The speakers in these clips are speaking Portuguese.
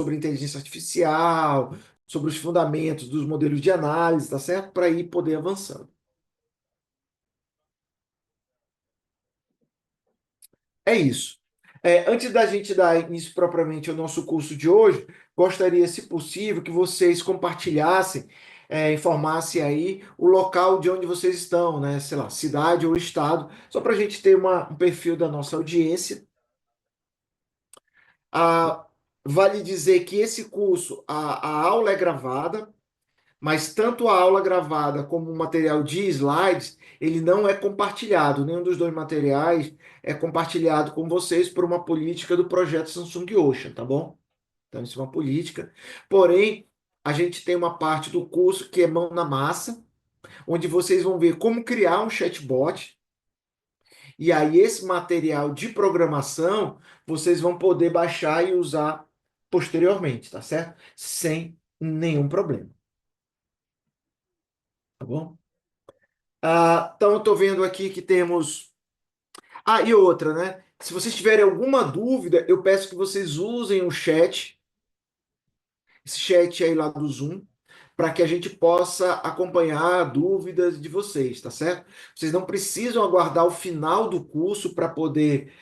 sobre inteligência artificial, sobre os fundamentos dos modelos de análise, tá certo? Para ir poder avançando. É isso. Antes da gente dar início propriamente ao nosso curso de hoje, gostaria, se possível, que vocês compartilhassem, informassem aí o local de onde vocês estão, né? Sei lá, cidade ou estado, só para a gente ter um perfil da nossa audiência. Ah, vale dizer que esse curso, a aula é gravada, mas tanto a aula gravada como o material de slides, ele não é compartilhado. Nenhum dos dois materiais é compartilhado com vocês por uma política do projeto Samsung Ocean, tá bom? Então, isso é uma política. Porém, a gente tem uma parte do curso que é mão na massa, onde vocês vão ver como criar um chatbot. E aí, esse material de programação, vocês vão poder baixar e usar posteriormente, tá certo? Sem nenhum problema, tá bom? Então, eu estou vendo aqui que temos. E outra, né? Se vocês tiverem alguma dúvida, eu peço que vocês usem o chat, esse chat aí lá do Zoom, para que a gente possa acompanhar dúvidas de vocês, tá certo? Vocês não precisam aguardar o final do curso para poder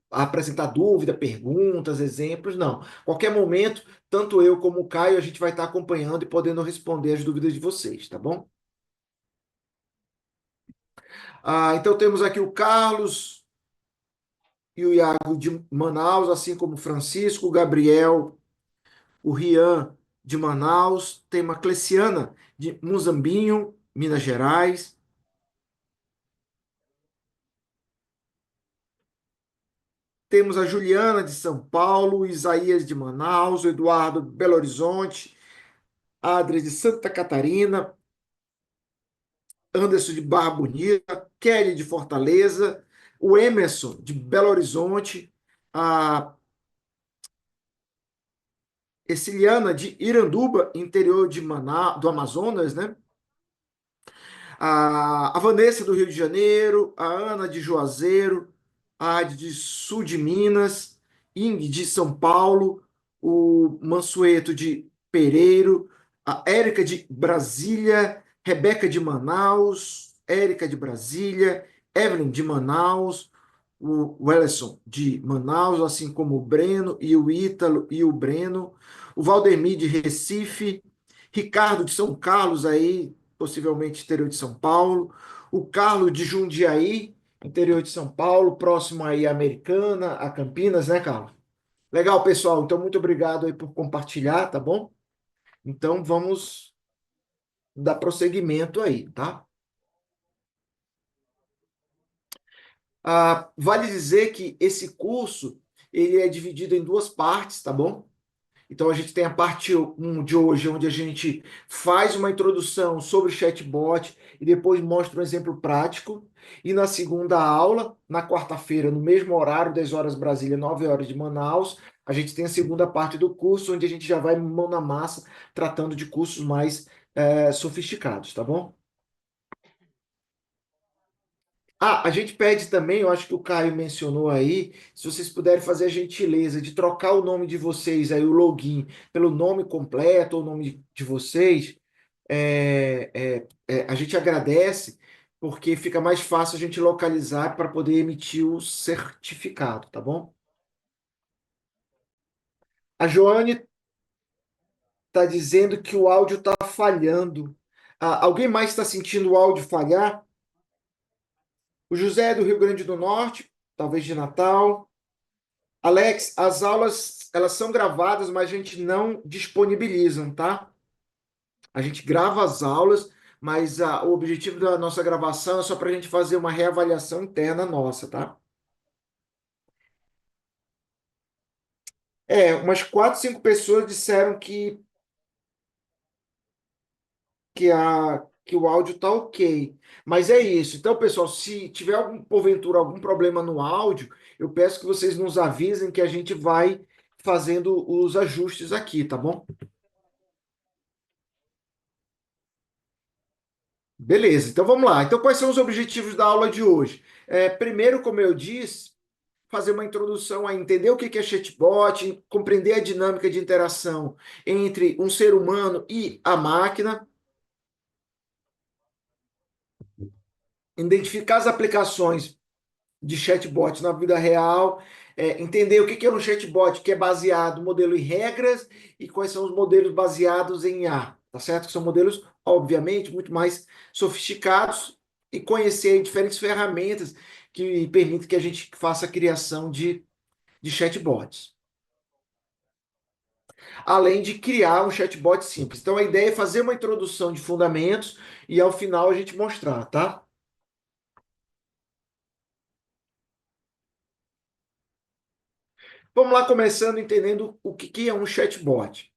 apresentar dúvida, perguntas, exemplos, não. Qualquer momento, tanto eu como o Caio, a gente vai estar acompanhando e podendo responder as dúvidas de vocês, tá bom? Então temos aqui o Carlos e o Iago de Manaus, assim como o Francisco, o Gabriel, o Rian de Manaus, tem uma Cleciana de Muzambinho, Minas Gerais, temos a Juliana de São Paulo, o Isaías de Manaus, o Eduardo de Belo Horizonte, a Adri de Santa Catarina, Anderson de Barra Bonita, Kelly de Fortaleza, o Emerson de Belo Horizonte, a Exiliana de Iranduba, interior de Manaus, do Amazonas, né? A Vanessa do Rio de Janeiro, a Ana de Juazeiro, a Adi de Sul de Minas, Ing de São Paulo, o Mansueto de Pereiro, a Érica de Brasília, Rebeca de Manaus, Érica de Brasília, Evelyn de Manaus, o Wellison de Manaus, assim como o Breno e o Ítalo e o Breno, o Valdemir de Recife, Ricardo de São Carlos aí, possivelmente interior de São Paulo, o Carlos de Jundiaí, interior de São Paulo, próximo aí à Americana, a Campinas, né, Carlos? Legal, pessoal. Então, muito obrigado aí por compartilhar, tá bom? Então, vamos dar prosseguimento aí, tá? Vale dizer que esse curso, ele é dividido em duas partes, tá bom? Então, a gente tem a parte um de hoje, onde a gente faz uma introdução sobre o chatbot e depois mostra um exemplo prático. E na segunda aula, na quarta-feira, no mesmo horário, 10 horas Brasília, 9 horas de Manaus, a gente tem a segunda parte do curso, onde a gente já vai mão na massa, tratando de cursos mais sofisticados, tá bom? A gente pede também, eu acho que o Caio mencionou aí, se vocês puderem fazer a gentileza de trocar o nome de vocês aí, o login, pelo nome completo ou nome de vocês, a gente agradece, porque fica mais fácil a gente localizar para poder emitir o certificado, tá bom? A Joane está dizendo que o áudio está falhando. Alguém mais está sentindo o áudio falhar? O José é do Rio Grande do Norte, talvez de Natal. Alex, as aulas elas são gravadas, mas a gente não disponibiliza, tá? A gente grava as aulas, mas o objetivo da nossa gravação é só para a gente fazer uma reavaliação interna nossa, tá? Umas quatro, cinco pessoas disseram que o áudio tá ok. Mas é isso. Então, pessoal, se tiver porventura algum problema no áudio, eu peço que vocês nos avisem que a gente vai fazendo os ajustes aqui, tá bom? Beleza, então vamos lá. Então, quais são os objetivos da aula de hoje? Primeiro, como eu disse, fazer uma introdução a entender o que é chatbot, compreender a dinâmica de interação entre um ser humano e a máquina, identificar as aplicações de chatbot na vida real, entender o que é um chatbot que é baseado no modelo em regras e quais são os modelos baseados em IA, tá certo? Que são modelos, obviamente, muito mais sofisticados e conhecer diferentes ferramentas que permitem que a gente faça a criação de chatbots. Além de criar um chatbot simples. Então, a ideia é fazer uma introdução de fundamentos e, ao final, a gente mostrar, tá? Vamos lá, começando entendendo o que é um chatbot.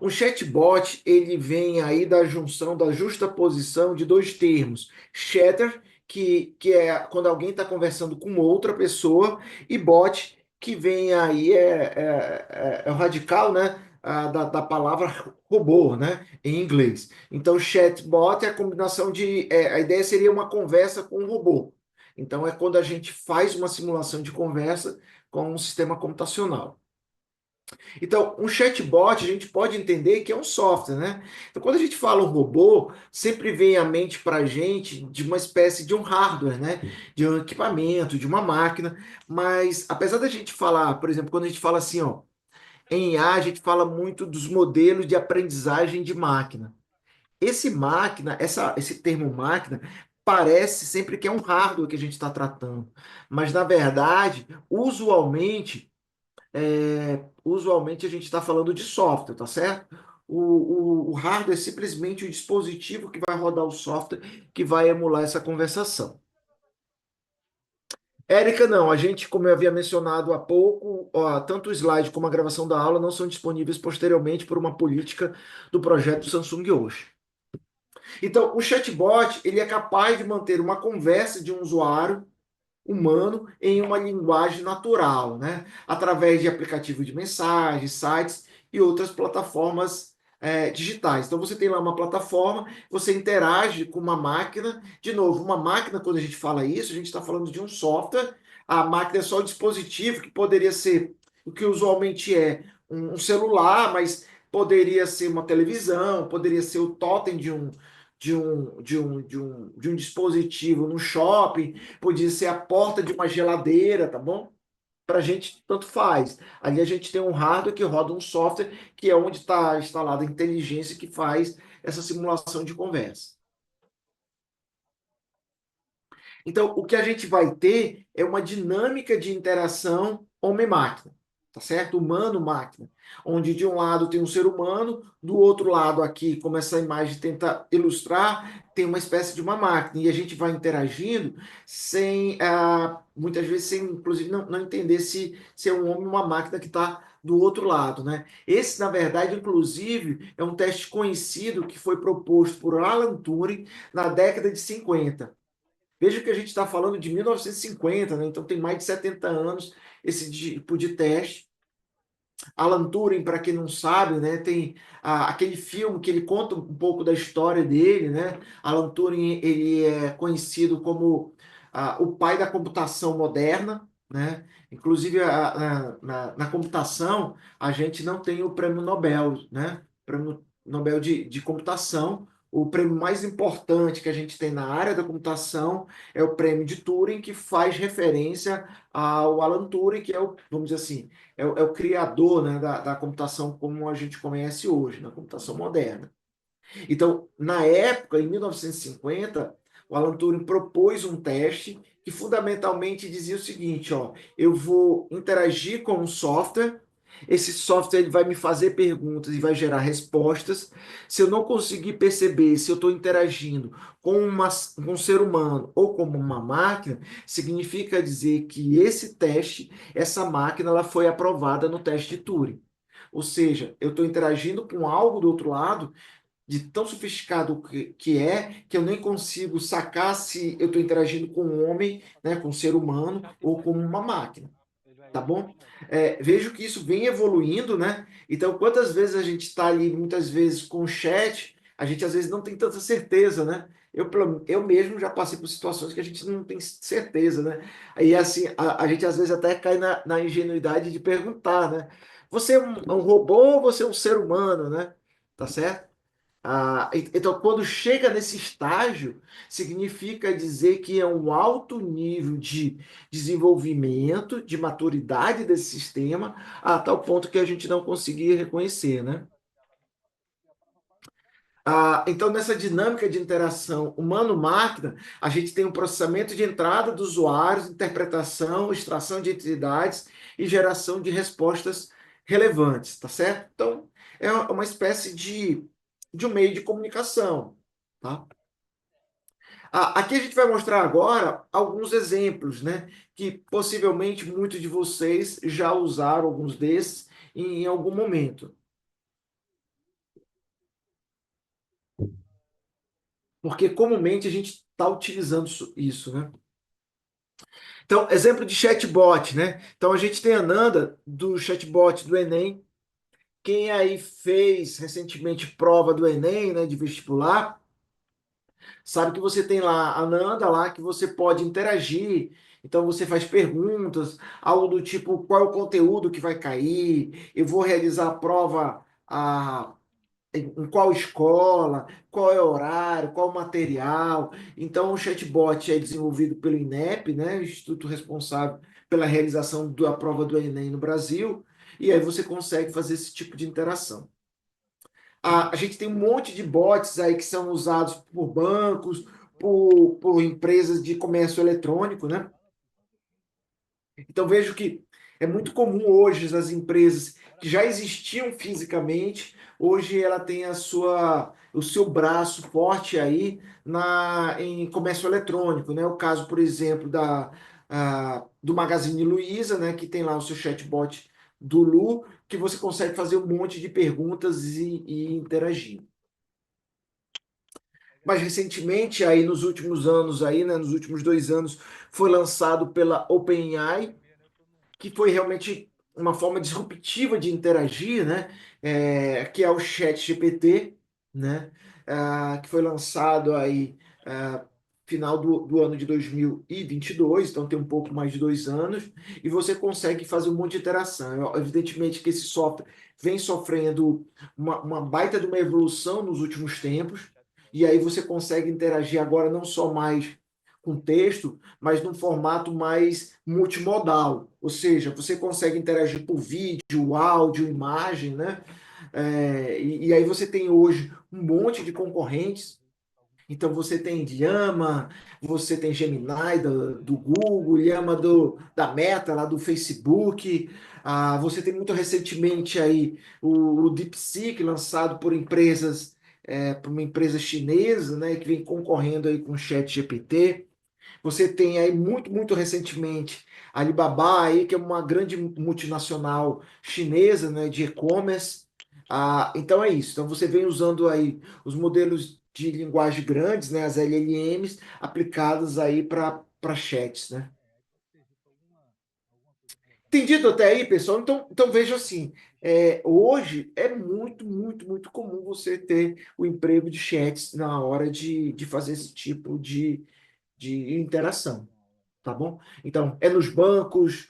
Um chatbot, ele vem aí da junção, da justaposição de dois termos. Chatter, que é quando alguém está conversando com outra pessoa, e bot, que vem aí, é o radical, né? Da palavra robô, né? Em inglês. Então, chatbot é a combinação de. A ideia seria uma conversa com um robô. Então, é quando a gente faz uma simulação de conversa com um sistema computacional. Então, um chatbot a gente pode entender que é um software, né? Então, quando a gente fala um robô, sempre vem à mente para a gente de uma espécie de um hardware, né? De um equipamento, de uma máquina. Mas, apesar da gente falar, por exemplo, quando a gente fala assim, ó, em IA, a gente fala muito dos modelos de aprendizagem de máquina. Esse máquina, esse termo máquina, parece sempre que é um hardware que a gente está tratando. Mas, na verdade, usualmente a gente está falando de software, tá certo? O hardware é simplesmente o dispositivo que vai rodar o software que vai emular essa conversação. Érica, não, a gente, como eu havia mencionado há pouco, ó, tanto o slide como a gravação da aula não são disponíveis posteriormente por uma política do projeto Samsung hoje. Então, o chatbot, ele é capaz de manter uma conversa de um usuário humano em uma linguagem natural, né? Através de aplicativos de mensagens, sites e outras plataformas digitais. Então você tem lá uma plataforma, você interage com uma máquina. De novo, uma máquina, quando a gente fala isso, a gente está falando de um software. A máquina é só o dispositivo que poderia ser o que usualmente é um celular, mas poderia ser uma televisão, poderia ser o totem de um dispositivo no shopping, podia ser a porta de uma geladeira, tá bom? Para a gente, tanto faz. Ali a gente tem um hardware que roda um software, que é onde está instalada a inteligência que faz essa simulação de conversa. Então, o que a gente vai ter é uma dinâmica de interação homem-máquina, tá certo? Humano-máquina, onde de um lado tem um ser humano, do outro lado aqui, como essa imagem tenta ilustrar, tem uma espécie de uma máquina, e a gente vai interagindo sem, muitas vezes, sem, inclusive, não entender se é um homem ou uma máquina que está do outro lado, né? Esse, na verdade, inclusive, é um teste conhecido que foi proposto por Alan Turing na década de 50. Veja que a gente está falando de 1950, né? Então tem mais de 70 anos esse tipo de teste. Alan Turing, para quem não sabe, né, tem aquele filme que ele conta um pouco da história dele, né? Alan Turing, ele é conhecido como o pai da computação moderna, né? Inclusive na computação a gente não tem o prêmio Nobel, né? Prêmio Nobel de computação. O prêmio mais importante que a gente tem na área da computação é o prêmio de Turing, que faz referência ao Alan Turing, que é o, vamos dizer assim, é o criador, né, da computação como a gente conhece hoje, na computação moderna. Então, na época, em 1950, o Alan Turing propôs um teste que fundamentalmente dizia o seguinte, ó, eu vou interagir com um software, esse software ele vai me fazer perguntas e vai gerar respostas. Se eu não conseguir perceber se eu estou interagindo com um ser humano ou com uma máquina, significa dizer que esse teste, essa máquina, ela foi aprovada no teste de Turing. Ou seja, eu estou interagindo com algo do outro lado de tão sofisticado que eu nem consigo sacar se eu estou interagindo com um homem, né, com um ser humano ou com uma máquina, tá bom? Vejo que isso vem evoluindo, né? Então, quantas vezes a gente está ali, muitas vezes, com o chat, a gente às vezes não tem tanta certeza, né? Eu mesmo já passei por situações que a gente não tem certeza, né? Aí, assim, a gente às vezes até cai na ingenuidade de perguntar, né? Você é um robô ou você é um ser humano, né? Tá certo? Então, quando chega nesse estágio, significa dizer que é um alto nível de desenvolvimento, de maturidade desse sistema, a tal ponto que a gente não conseguia reconhecer, né? Então, nessa dinâmica de interação humano-máquina, a gente tem um processamento de entrada dos usuários, interpretação, extração de entidades e geração de respostas relevantes, tá certo? Então, é uma espécie de um meio de comunicação, tá? Aqui a gente vai mostrar agora alguns exemplos, né? Que possivelmente muitos de vocês já usaram alguns desses em algum momento, porque comumente a gente está utilizando isso, né? Então, exemplo de chatbot, né? Então, a gente tem a Nanda do chatbot do Enem. Quem aí fez recentemente prova do Enem, né, de vestibular, sabe que você tem lá a Nanda lá que você pode interagir. Então, você faz perguntas, algo do tipo, qual é o conteúdo que vai cair? Eu vou realizar a prova em qual escola, qual é o horário, qual o material. Então, o chatbot é desenvolvido pelo INEP, né, o Instituto responsável pela realização da prova do Enem no Brasil, e aí você consegue fazer esse tipo de interação. A gente tem um monte de bots aí que são usados por bancos, por empresas de comércio eletrônico, né? Então vejo que é muito comum hoje as empresas que já existiam fisicamente, hoje ela tem o seu braço forte aí em comércio eletrônico, né? O caso, por exemplo, do Magazine Luiza, né? Que tem lá o seu chatbot do Lu, que você consegue fazer um monte de perguntas e interagir. Mais recentemente, aí nos últimos anos, aí, né, nos últimos 2 anos, foi lançado pela OpenAI, que foi realmente uma forma disruptiva de interagir, né? Que é o ChatGPT, né? Que foi lançado aí final do ano de 2022, então tem um pouco mais de 2 anos, e você consegue fazer um monte de interação. Evidentemente que esse software vem sofrendo uma baita de uma evolução nos últimos tempos, e aí você consegue interagir agora não só mais com texto, mas num formato mais multimodal. Ou seja, você consegue interagir por vídeo, áudio, imagem, né? E aí você tem hoje um monte de concorrentes. Então você tem Llama, você tem Gemini do Google, Llama da Meta, lá do Facebook. Você tem muito recentemente aí o DeepSeek, lançado por uma empresa chinesa, né, que vem concorrendo aí com o ChatGPT. Você tem aí muito recentemente a Alibaba aí, que é uma grande multinacional chinesa, né, de e-commerce. Então é isso. Então você vem usando aí os modelos de linguagem grandes, né, as LLMs, aplicadas aí para chats, né? Entendido até aí, pessoal? Então veja assim, hoje é muito comum você ter o emprego de chats na hora de fazer esse tipo de interação, tá bom? Então, é nos bancos.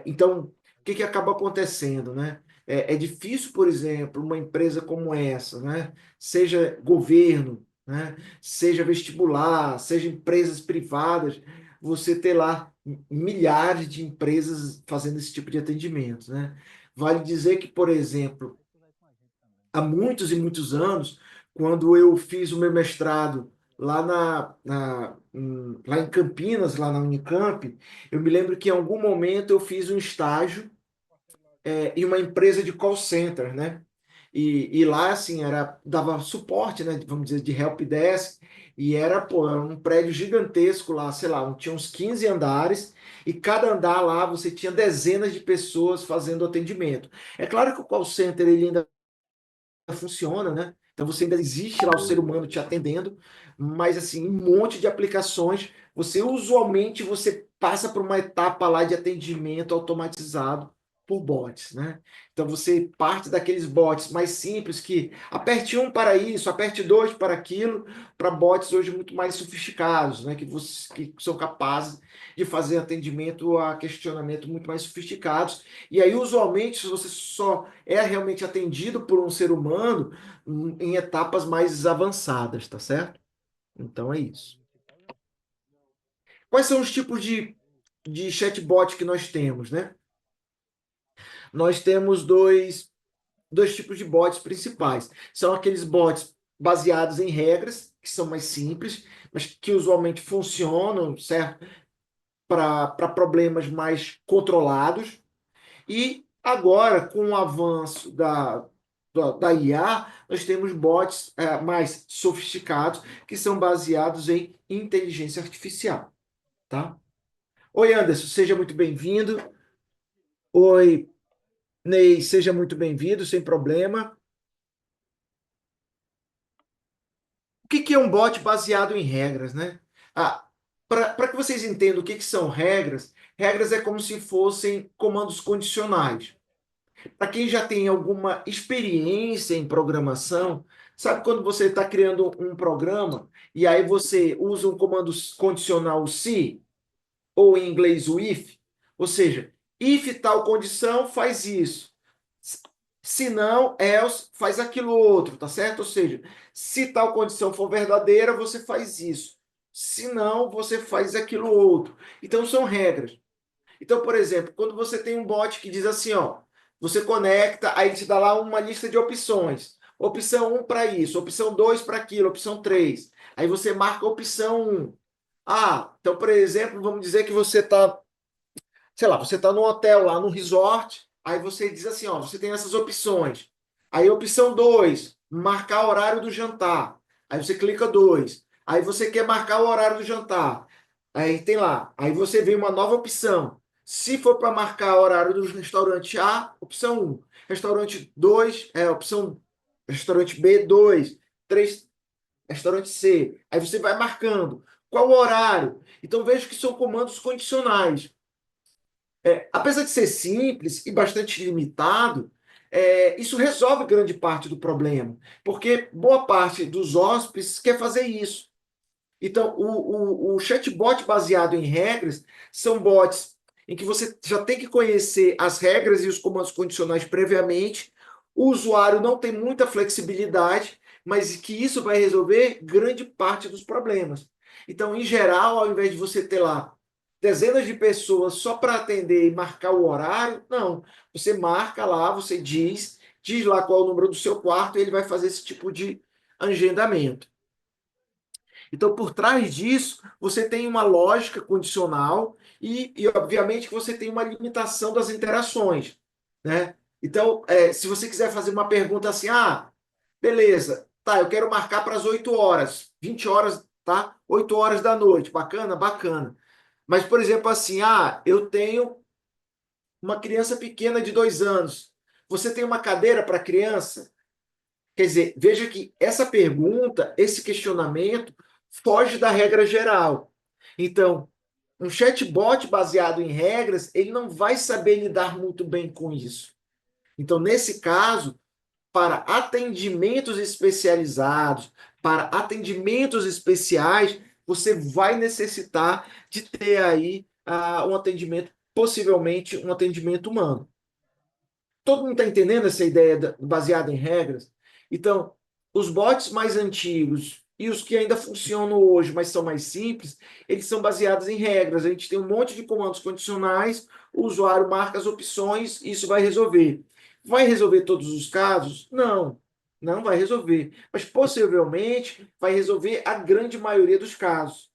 Então, o que acaba acontecendo, né? É difícil, por exemplo, uma empresa como essa, né? Seja governo, né? Seja vestibular, seja empresas privadas, você ter lá milhares de empresas fazendo esse tipo de atendimento, né? Vale dizer que, por exemplo, há muitos e muitos anos, quando eu fiz o meu mestrado lá em Campinas, lá na Unicamp, eu me lembro que em algum momento eu fiz um estágio em uma empresa de call center, né? E lá, assim, dava suporte, né? Vamos dizer, de help desk, e era um prédio gigantesco lá, sei lá, tinha uns 15 andares, e cada andar lá você tinha dezenas de pessoas fazendo atendimento. É claro que o call center ele ainda funciona, né? Então você ainda existe lá o ser humano te atendendo, mas assim, um monte de aplicações, você usualmente você passa por uma etapa lá de atendimento automatizado, por bots, né? Então você parte daqueles bots mais simples que aperte um para isso, aperte dois para aquilo, para bots hoje muito mais sofisticados, né? Que são capazes de fazer atendimento a questionamento muito mais sofisticados. E aí, usualmente, se você só é realmente atendido por um ser humano em etapas mais avançadas, tá certo? Então é isso. Quais são os tipos de chatbot que nós temos, né? Nós temos dois tipos de bots principais. São aqueles bots baseados em regras, que são mais simples, mas que usualmente funcionam, certo? Para problemas mais controlados. E agora, com o avanço da IA, nós temos bots mais sofisticados, que são baseados em inteligência artificial, tá? Oi, Anderson, seja muito bem-vindo. Oi, Ney, seja muito bem-vindo, sem problema. O que é um bot baseado em regras, né? Ah, para que vocês entendam o que são regras, regras é como se fossem comandos condicionais. Para quem já tem alguma experiência em programação, sabe quando você está criando um programa e aí você usa um comando condicional se, ou em inglês o if? Ou seja, if tal condição, faz isso. Se não, else faz aquilo outro, tá certo? Ou seja, se tal condição for verdadeira, você faz isso. Se não, você faz aquilo outro. Então são regras. Então, por exemplo, quando você tem um bot que diz assim, ó, você conecta, aí ele te dá lá uma lista de opções. Opção um para isso, opção 2 para aquilo, opção 3. Aí você marca a opção um. Ah, então, por exemplo, vamos dizer que você está, sei lá, você está num hotel lá, num resort, aí você diz assim, ó, você tem essas opções. Aí opção 2, marcar o horário do jantar. Aí você clica 2. Aí você quer marcar o horário do jantar. Aí tem lá. Aí você vê uma nova opção. Se for para marcar o horário do restaurante A, opção um. Restaurante 2, opção restaurante B, 2. 3, restaurante C. Aí você vai marcando. Qual o horário? Então veja que são comandos condicionais. Apesar de ser simples e bastante limitado, isso resolve grande parte do problema, porque boa parte dos hóspedes quer fazer isso. Então, o chatbot baseado em regras são bots em que você já tem que conhecer as regras e os comandos condicionais previamente. O usuário não tem muita flexibilidade, mas que isso vai resolver grande parte dos problemas. Então, em geral, ao invés de você ter lá dezenas de pessoas só para atender e marcar o horário, não. Você marca lá, você diz lá qual é o número do seu quarto e ele vai fazer esse tipo de agendamento. Então, por trás disso, você tem uma lógica condicional obviamente, que você tem uma limitação das interações, né? Então, se você quiser fazer uma pergunta assim, beleza, tá, eu quero marcar para as 8 horas, 20 horas, tá? 8 horas da noite, bacana, bacana. Mas, por exemplo, assim, eu tenho uma criança pequena de 2 anos. Você tem uma cadeira para criança? Quer dizer, veja que essa pergunta, esse questionamento, foge da regra geral. Então, um chatbot baseado em regras, ele não vai saber lidar muito bem com isso. Então, nesse caso, para atendimentos especializados, para atendimentos especiais, você vai necessitar de ter aí um atendimento, possivelmente um atendimento humano. Todo mundo está entendendo essa ideia baseada em regras? Então, os bots mais antigos e os que ainda funcionam hoje, mas são mais simples, eles são baseados em regras. A gente tem um monte de comandos condicionais, o usuário marca as opções e isso vai resolver. Vai resolver todos os casos? Não, não vai resolver. Mas possivelmente vai resolver a grande maioria dos casos.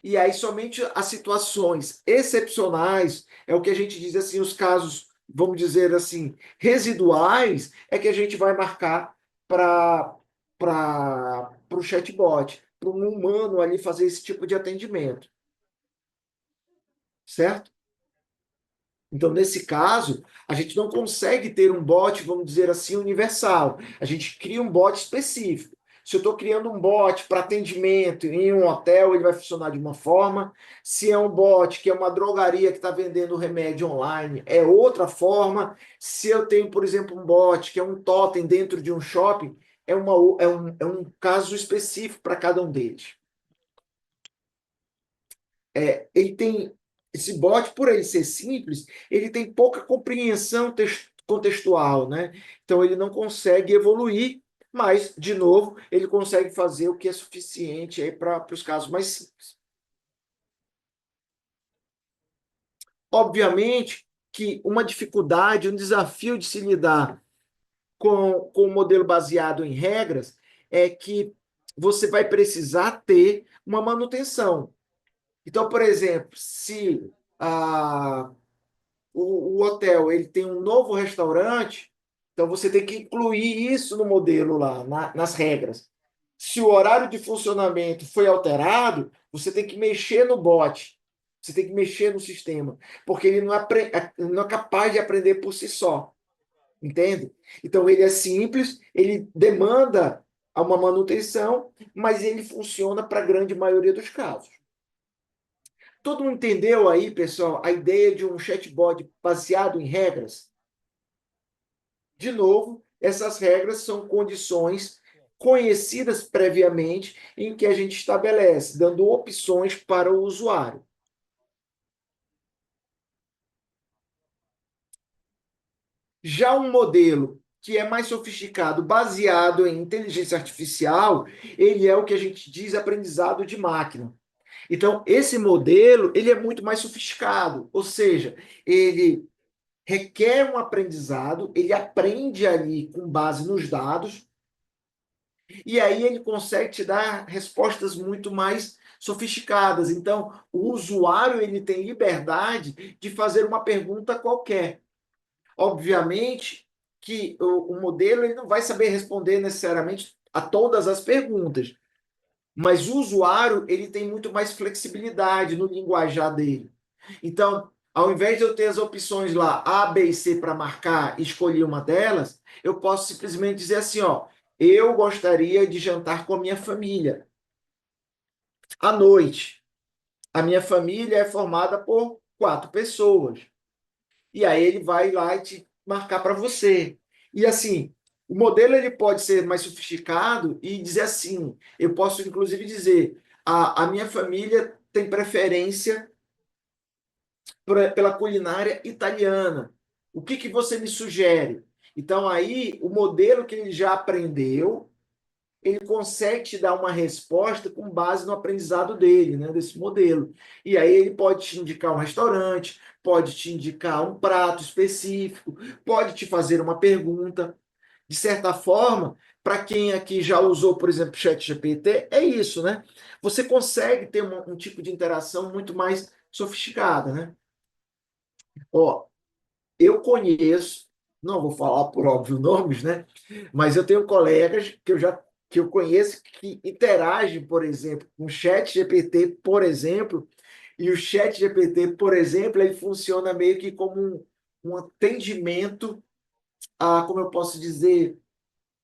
E aí, somente as situações excepcionais, é o que a gente diz assim, os casos, vamos dizer assim, residuais, é que a gente vai marcar para o chatbot, para um humano ali fazer esse tipo de atendimento, certo? Então, nesse caso, a gente não consegue ter um bot, vamos dizer assim, universal. A gente cria um bot específico. Se eu estou criando um bot para atendimento em um hotel, ele vai funcionar de uma forma. Se é um bot que é uma drogaria que está vendendo remédio online, é outra forma. Se eu tenho, por exemplo, um bot que é um totem dentro de um shopping, é um caso específico para cada um deles. Ele tem esse bot, por ele ser simples, ele tem pouca compreensão contextual, né? Então ele não consegue evoluir, mas, de novo, ele consegue fazer o que é suficiente aí para os casos mais simples. Obviamente que uma dificuldade, um desafio de se lidar com o modelo baseado em regras é que você vai precisar ter uma manutenção. Então, por exemplo, se o hotel ele tem um novo restaurante, então você tem que incluir isso no modelo lá, nas regras. Se o horário de funcionamento foi alterado, você tem que mexer no bot, você tem que mexer no sistema, porque ele não é capaz de aprender por si só, entende? Então ele é simples, ele demanda uma manutenção, mas ele funciona para a grande maioria dos casos. Todo mundo entendeu aí, pessoal, a ideia de um chatbot baseado em regras? De novo, essas regras são condições conhecidas previamente em que a gente estabelece, dando opções para o usuário. Já um modelo que é mais sofisticado, baseado em inteligência artificial, ele é o que a gente diz aprendizado de máquina. Então, esse modelo, ele é muito mais sofisticado, ou seja, ele requer um aprendizado, ele aprende ali com base nos dados, e aí ele consegue te dar respostas muito mais sofisticadas. Então, o usuário ele tem liberdade de fazer uma pergunta qualquer. Obviamente que o modelo ele não vai saber responder necessariamente a todas as perguntas, mas o usuário ele tem muito mais flexibilidade no linguajar dele. Então, ao invés de eu ter as opções lá A, B e C para marcar e escolher uma delas, eu posso simplesmente dizer assim, ó, eu gostaria de jantar com a minha família à noite. A minha família é formada por 4 pessoas. E aí ele vai lá e te marcar para você. E assim, o modelo ele pode ser mais sofisticado e dizer assim, eu posso inclusive dizer, a minha família tem preferência pela culinária italiana. O que que você me sugere? Então aí o modelo que ele já aprendeu, ele consegue te dar uma resposta com base no aprendizado dele, né, desse modelo. E aí ele pode te indicar um restaurante, pode te indicar um prato específico, pode te fazer uma pergunta. De certa forma, para quem aqui já usou, por exemplo, o ChatGPT, é isso, né? Você consegue ter um tipo de interação muito mais sofisticada, né? Ó, eu conheço, não vou falar por óbvio nomes, né? Mas eu tenho colegas que eu conheço que interagem, por exemplo, com o Chat GPT, por exemplo, e o Chat GPT, por exemplo, ele funciona meio que como um atendimento a, como eu posso dizer,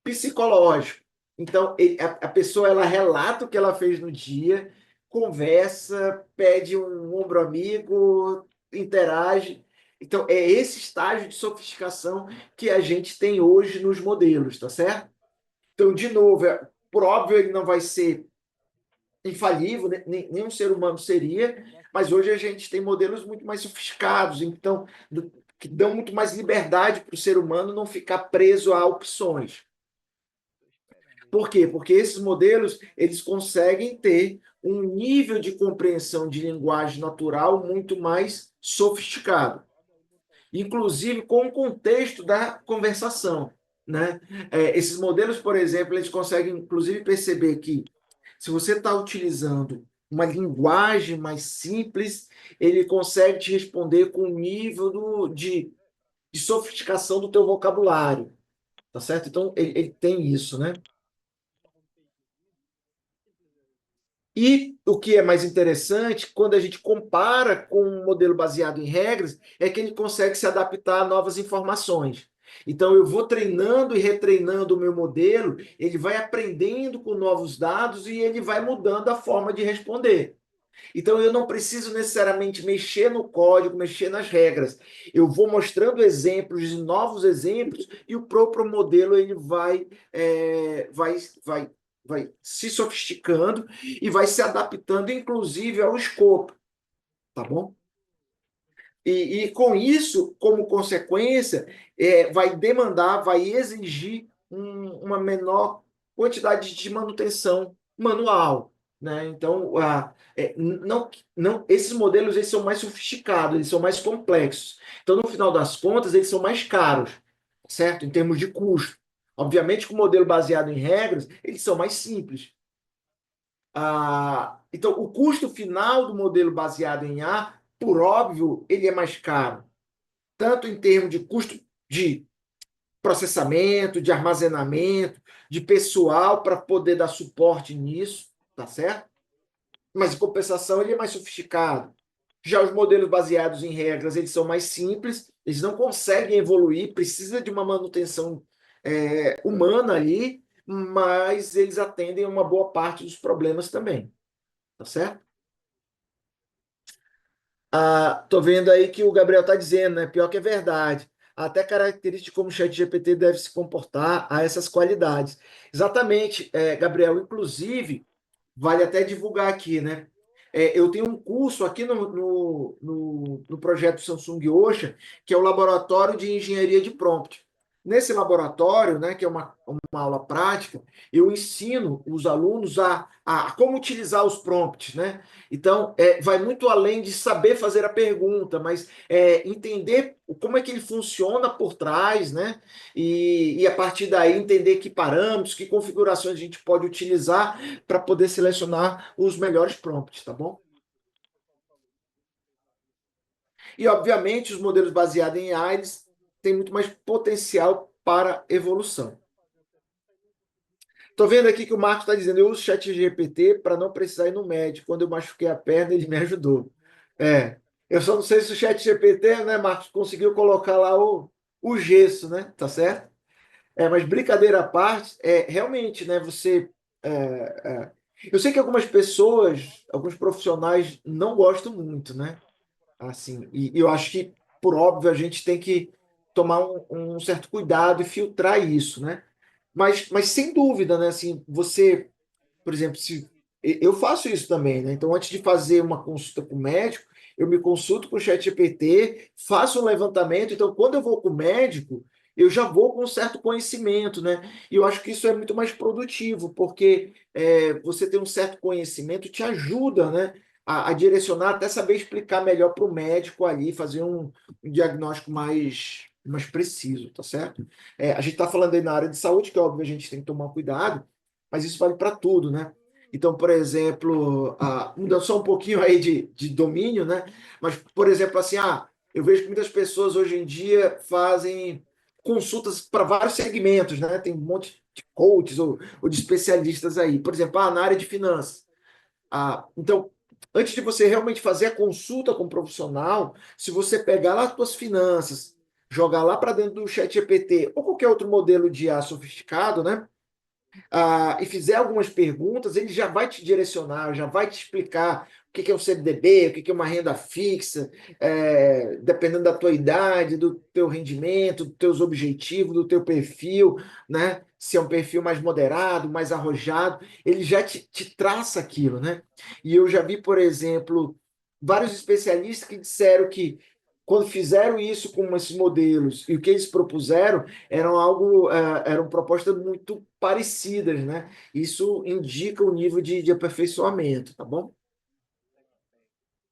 psicológico. Então, a pessoa ela relata o que ela fez no dia, conversa, pede um ombro amigo, interage. Então, é esse estágio de sofisticação que a gente tem hoje nos modelos, tá certo? Então, de novo, por óbvio, ele não vai ser infalível, né? Nenhum ser humano seria, mas hoje a gente tem modelos muito mais sofisticados, então, que dão muito mais liberdade para o ser humano não ficar preso a opções. Por quê? Porque esses modelos eles conseguem ter um nível de compreensão de linguagem natural muito mais sofisticado, inclusive com o contexto da conversação, né? Esses modelos, por exemplo, eles conseguem inclusive perceber que se você está utilizando uma linguagem mais simples, ele consegue te responder com o nível de sofisticação do teu vocabulário, tá certo? Então, ele tem isso, né? E o que é mais interessante, quando a gente compara com um modelo baseado em regras, é que ele consegue se adaptar a novas informações. Então, eu vou treinando e retreinando o meu modelo, ele vai aprendendo com novos dados e ele vai mudando a forma de responder. Então, eu não preciso necessariamente mexer no código, mexer nas regras. Eu vou mostrando exemplos de novos exemplos e o próprio modelo ele vai se sofisticando e vai se adaptando, inclusive, ao escopo, tá bom? E com isso, como consequência, vai demandar, vai exigir uma menor quantidade de manutenção manual, né? Então, não, esses modelos eles são mais sofisticados, eles são mais complexos. Então, no final das contas, eles são mais caros, certo? Em termos de custo. Obviamente, com o modelo baseado em regras, eles são mais simples. Então, o custo final do modelo baseado em A, por óbvio, ele é mais caro tanto em termos de custo de processamento, de armazenamento, de pessoal para poder dar suporte nisso, tá certo? Mas em compensação ele é mais sofisticado. Já os modelos baseados em regras, eles são mais simples, eles não conseguem evoluir, precisa de uma manutenção humana ali, mas eles atendem a uma boa parte dos problemas também, tá certo? Tô vendo aí que o Gabriel está dizendo, né? Pior que é verdade. Até características de como o ChatGPT deve se comportar a essas qualidades. Exatamente, Gabriel. Inclusive, vale até divulgar aqui, né? Eu tenho um curso aqui no projeto Samsung Ocean, que é o Laboratório de Engenharia de Prompt. Nesse laboratório, né, que é uma aula prática, eu ensino os alunos a como utilizar os prompts, né? Então, vai muito além de saber fazer a pergunta, mas entender como é que ele funciona por trás, né? E a partir daí entender que parâmetros, que configurações a gente pode utilizar para poder selecionar os melhores prompts, tá bom? E, obviamente, os modelos baseados em AI, eles têm muito mais potencial para evolução. Tô vendo aqui que o Marcos está dizendo, eu uso o chat GPT para não precisar ir no médico. Quando eu machuquei a perna, ele me ajudou. É. Eu só não sei se o chat GPT, né, Marcos, conseguiu colocar lá o gesso, né? Tá certo? Mas brincadeira à parte, realmente, né, é, é, eu sei que algumas pessoas, alguns profissionais não gostam muito, né? Assim, e eu acho que, por óbvio, a gente tem que tomar um certo cuidado e filtrar isso, né? Mas sem dúvida, né? Assim, você, por exemplo, se eu faço isso também, né? Então, antes de fazer uma consulta com o médico, eu me consulto com o ChatGPT, faço um levantamento. Então, quando eu vou com o médico, eu já vou com um certo conhecimento, né? E eu acho que isso é muito mais produtivo, porque você ter um certo conhecimento te ajuda, né? A direcionar, até saber explicar melhor para o médico ali, fazer um diagnóstico mais preciso, tá certo? A gente está falando aí na área de saúde, que óbvio a gente tem que tomar cuidado, mas isso vale para tudo, né? Então, por exemplo, mudando só um pouquinho aí de domínio, né? Mas, por exemplo, assim, eu vejo que muitas pessoas hoje em dia fazem consultas para vários segmentos, né? Tem um monte de coaches ou de especialistas aí. Por exemplo, na área de finanças. Então, antes de você realmente fazer a consulta com o profissional, se você pegar lá as suas finanças, jogar lá para dentro do chat GPT ou qualquer outro modelo de IA sofisticado, né? E fizer algumas perguntas, ele já vai te direcionar, já vai te explicar o que é um CDB, o que é uma renda fixa, dependendo da tua idade, do teu rendimento, dos teus objetivos, do teu perfil, né? Se é um perfil mais moderado, mais arrojado, ele já te traça aquilo, né? E eu já vi, por exemplo, vários especialistas que disseram que quando fizeram isso com esses modelos e o que eles propuseram, eram propostas muito parecidas, né? Isso indica o nível de aperfeiçoamento, tá bom?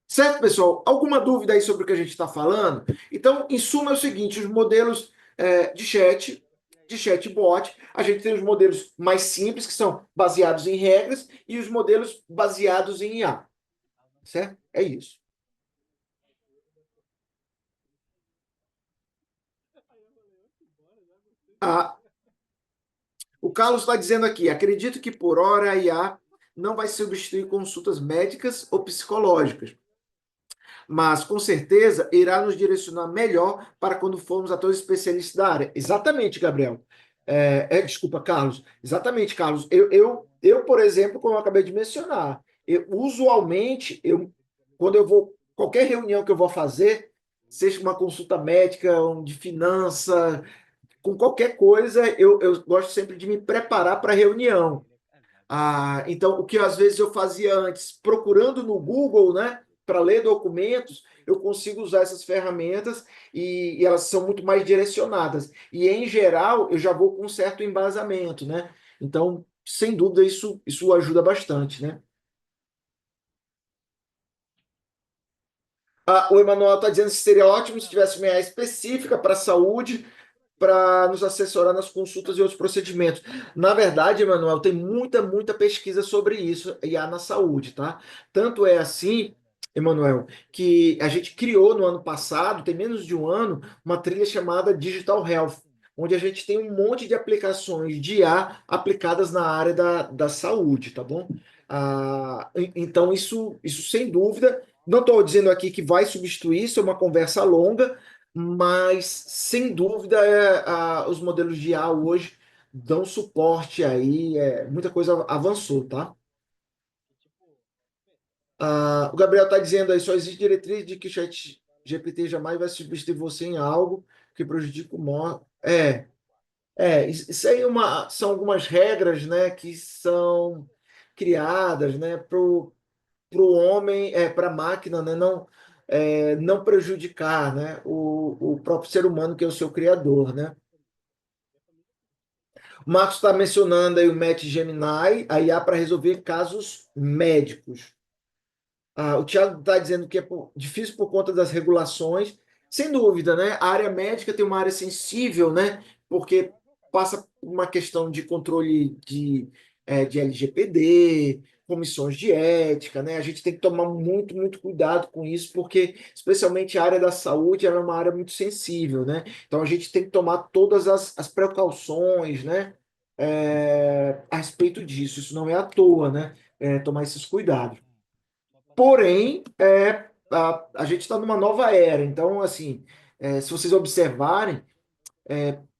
Certo, pessoal? Alguma dúvida aí sobre o que a gente está falando? Então, em suma, é o seguinte: os modelos de chatbot, a gente tem os modelos mais simples, que são baseados em regras, e os modelos baseados em IA, certo? É isso. Ah, o Carlos está dizendo aqui: acredito que por hora a IA não vai substituir consultas médicas ou psicológicas. mas com certeza irá nos direcionar melhor para quando formos atores especialistas da área. Exatamente, Gabriel. Desculpa, Carlos. Exatamente, Carlos. Por exemplo, como eu acabei de mencionar, usualmente, quando eu vou, qualquer reunião que eu vou fazer, seja uma consulta médica, de finança, com qualquer coisa, eu gosto sempre de me preparar para a reunião. Então, o que às vezes eu fazia antes, procurando no Google, né, para ler documentos, eu consigo usar essas ferramentas e elas são muito mais direcionadas. E, em geral, eu já vou com um certo embasamento, né? Então, sem dúvida, isso ajuda bastante, né? O Emanuel está dizendo que seria ótimo se tivesse uma IA específica para a saúde, para nos assessorar nas consultas e outros procedimentos. Na verdade, Emanuel, tem muita pesquisa sobre isso, IA na saúde, tá? Tanto é assim, Emanuel, que a gente criou no ano passado, tem menos de um ano, uma trilha chamada Digital Health, onde a gente tem um monte de aplicações de IA aplicadas na área da saúde, tá bom? Então, isso sem dúvida. Não estou dizendo aqui que vai substituir, isso é uma conversa longa, mas sem dúvida os modelos de IA hoje dão suporte aí, muita coisa avançou, tá? O Gabriel está dizendo aí, só existe diretriz de que o chat GPT jamais vai substituir você em algo que prejudica o modo. Isso aí são algumas regras, né, que são criadas, né, para o homem, para a máquina, né, não prejudicar, né, o próprio ser humano, que é o seu criador, né? O Marcos está mencionando aí o Matt Gemini, a IA para resolver casos médicos. O Thiago está dizendo que é difícil por conta das regulações. Sem dúvida, né? A área médica tem uma área sensível, né? Porque passa por uma questão de controle de LGPD, comissões de ética, né? A gente tem que tomar muito cuidado com isso, porque, especialmente a área da saúde, ela é uma área muito sensível, né? Então, a gente tem que tomar todas as precauções, né? A respeito disso. Isso não é à toa, né? Tomar esses cuidados. Porém, a gente está numa nova era. Então, assim, se vocês observarem,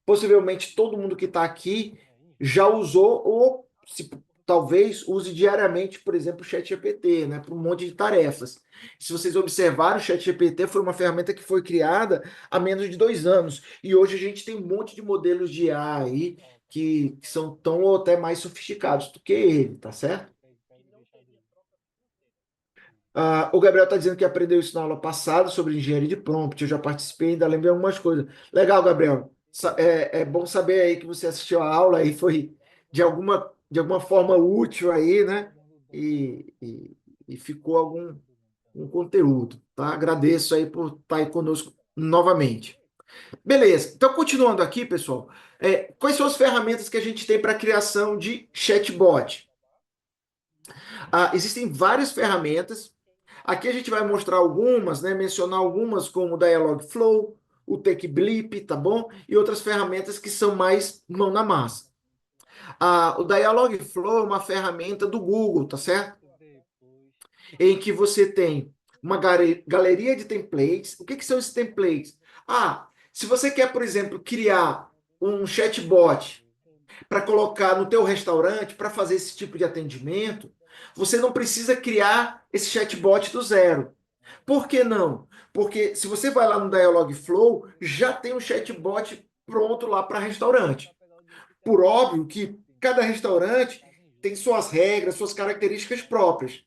possivelmente todo mundo que está aqui já usou ou talvez use diariamente, por exemplo, o ChatGPT, né, para um monte de tarefas. Se vocês observarem, o ChatGPT foi uma ferramenta que foi criada há menos de 2 anos. E hoje a gente tem um monte de modelos de IA aí que são tão ou até mais sofisticados do que ele, tá certo? O Gabriel está dizendo que aprendeu isso na aula passada sobre engenharia de prompt. Eu já participei, ainda lembrei algumas coisas. Legal, Gabriel. É bom saber aí que você assistiu a aula e foi de alguma forma útil aí, né? E ficou algum um conteúdo, tá? Agradeço aí por estar aí conosco novamente. Beleza. Então, continuando aqui, pessoal, quais são as ferramentas que a gente tem para a criação de chatbot? Existem várias ferramentas. Aqui a gente vai mostrar algumas, né? Mencionar algumas como o Dialogflow, o TechBlip, tá bom? E outras ferramentas que são mais mão na massa. O Dialogflow é uma ferramenta do Google, tá certo? Em que você tem uma galeria de templates. O que são esses templates? Se você quer, por exemplo, criar um chatbot para colocar no teu restaurante para fazer esse tipo de atendimento, você não precisa criar esse chatbot do zero. Por que não? Porque se você vai lá no Dialogflow, já tem um chatbot pronto lá para restaurante. Por óbvio que cada restaurante tem suas regras, suas características próprias.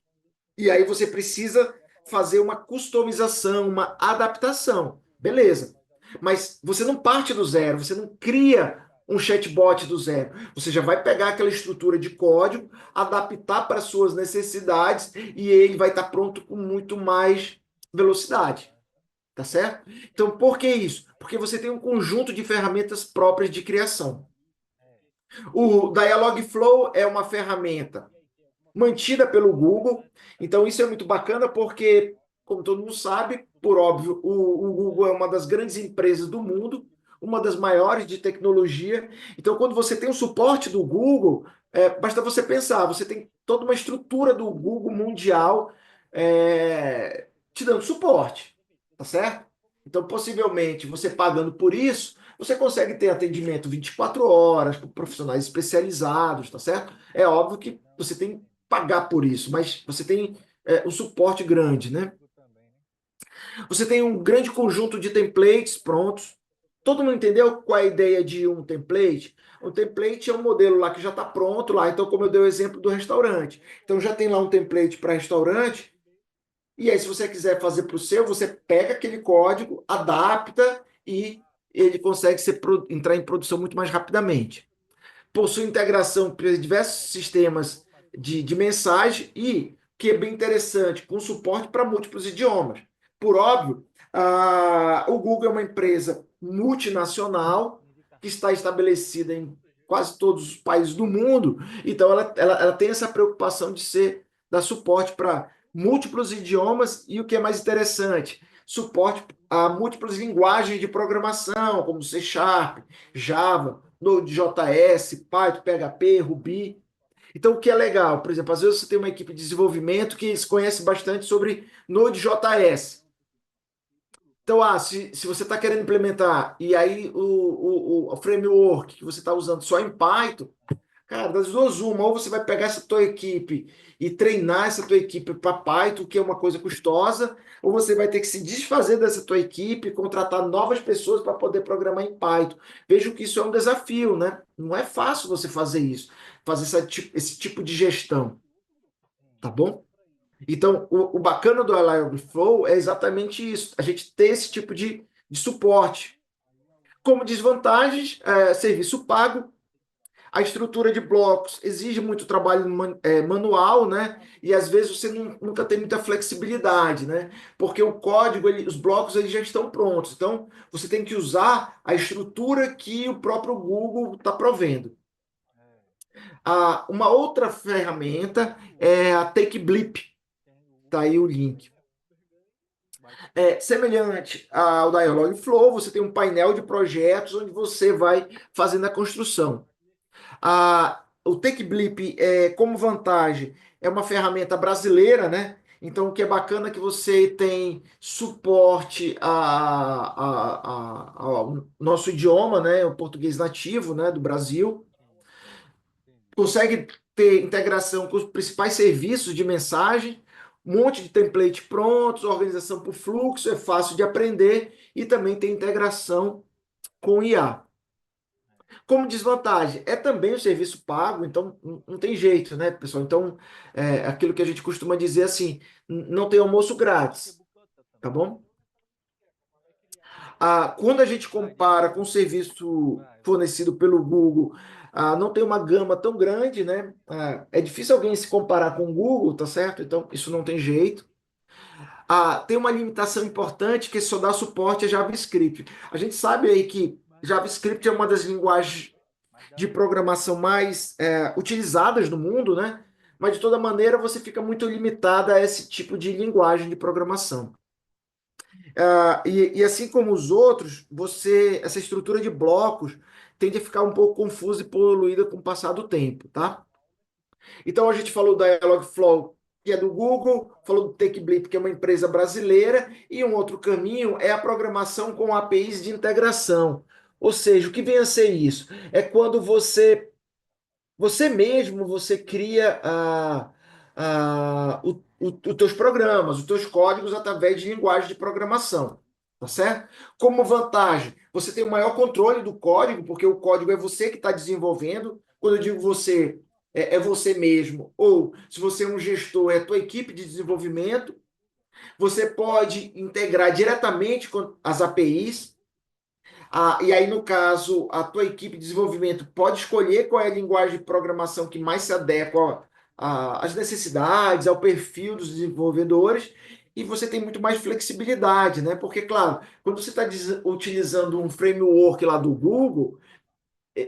E aí você precisa fazer uma customização, uma adaptação. Beleza. Mas você não parte do zero, você não cria um chatbot do zero. Você já vai pegar aquela estrutura de código, adaptar para suas necessidades e ele vai estar pronto com muito mais velocidade. Tá certo? Então, por que isso? Porque você tem um conjunto de ferramentas próprias de criação. O Dialogflow é uma ferramenta mantida pelo Google. Então, isso é muito bacana porque, como todo mundo sabe, por óbvio, o Google é uma das grandes empresas do mundo, uma das maiores de tecnologia. Então, quando você tem o suporte do Google, basta você pensar, você tem toda uma estrutura do Google mundial, te dando suporte, tá certo? Então, possivelmente, você pagando por isso, você consegue ter atendimento 24 horas com profissionais especializados, tá certo? É óbvio que você tem que pagar por isso, mas você tem um suporte grande, né? Você tem um grande conjunto de templates prontos. Todo mundo entendeu qual é a ideia de um template? Um template é um modelo lá que já está pronto lá. Então, como eu dei o exemplo do restaurante. Então, já tem lá um template para restaurante. E aí, se você quiser fazer para o seu, você pega aquele código, adapta e ele consegue entrar em produção muito mais rapidamente. Possui integração para diversos sistemas de mensagem e, que é bem interessante, com suporte para múltiplos idiomas. Por óbvio, o Google é uma empresa multinacional que está estabelecida em quase todos os países do mundo, então ela tem essa preocupação de dar suporte para múltiplos idiomas e o que é mais interessante, suporte a múltiplas linguagens de programação, como C Sharp, Java, Node.js, Python, PHP, Ruby. Então, o que é legal? Por exemplo, às vezes você tem uma equipe de desenvolvimento que se conhece bastante sobre Node.js. Então, se você está querendo implementar e aí o framework que você está usando só em Python, cara, das duas, uma, ou você vai pegar essa tua equipe e treinar essa tua equipe para Python, que é uma coisa custosa, ou você vai ter que se desfazer dessa tua equipe, contratar novas pessoas para poder programar em Python. Vejo que isso é um desafio, né? Não é fácil você fazer isso, fazer esse tipo de gestão, tá bom? Então, o bacana do Reliable Flow é exatamente isso, a gente ter esse tipo de suporte. Como desvantagens, serviço pago, a estrutura de blocos exige muito trabalho manual, né? E às vezes você nunca tem muita flexibilidade, né? Porque o código, os blocos eles já estão prontos. Então, você tem que usar a estrutura que o próprio Google está provendo. Uma outra ferramenta é a TakeBlip. Está aí o link. Semelhante ao Dialogflow, você tem um painel de projetos onde você vai fazendo a construção. O TakeBlip, como vantagem, é uma ferramenta brasileira, né? Então, o que é bacana é que você tem suporte ao nosso idioma, né? O português nativo, né? Do Brasil. Consegue ter integração com os principais serviços de mensagem, um monte de template prontos, organização por fluxo, é fácil de aprender e também tem integração com IA. Como desvantagem, é também o serviço pago, então não tem jeito, né, pessoal? Então, aquilo que a gente costuma dizer assim, não tem almoço grátis, tá bom? Quando a gente compara com o serviço fornecido pelo Google, não tem uma gama tão grande, né? É difícil alguém se comparar com o Google, tá certo? Então, isso não tem jeito. Tem uma limitação importante que só dá suporte a JavaScript. A gente sabe aí que JavaScript é uma das linguagens de programação mais utilizadas no mundo, né? Mas de toda maneira você fica muito limitada a esse tipo de linguagem de programação. E assim como os outros, essa estrutura de blocos tende a ficar um pouco confusa e poluída com o passar do tempo, tá? Então a gente falou da Dialogflow, que é do Google, falou do TakeBlip, que é uma empresa brasileira, e um outro caminho é a programação com APIs de integração. Ou seja, o que vem a ser isso? É quando você mesmo, você cria os teus programas, os teus códigos através de linguagem de programação, tá certo? Como vantagem, você tem o maior controle do código, porque o código é você que está desenvolvendo. Quando eu digo você, é você mesmo. Ou, se você é um gestor, é a tua equipe de desenvolvimento. Você pode integrar diretamente com as APIs. E aí, no caso, a tua equipe de desenvolvimento pode escolher qual é a linguagem de programação que mais se adequa às necessidades, ao perfil dos desenvolvedores, e você tem muito mais flexibilidade, né? Porque, claro, quando você está utilizando um framework lá do Google,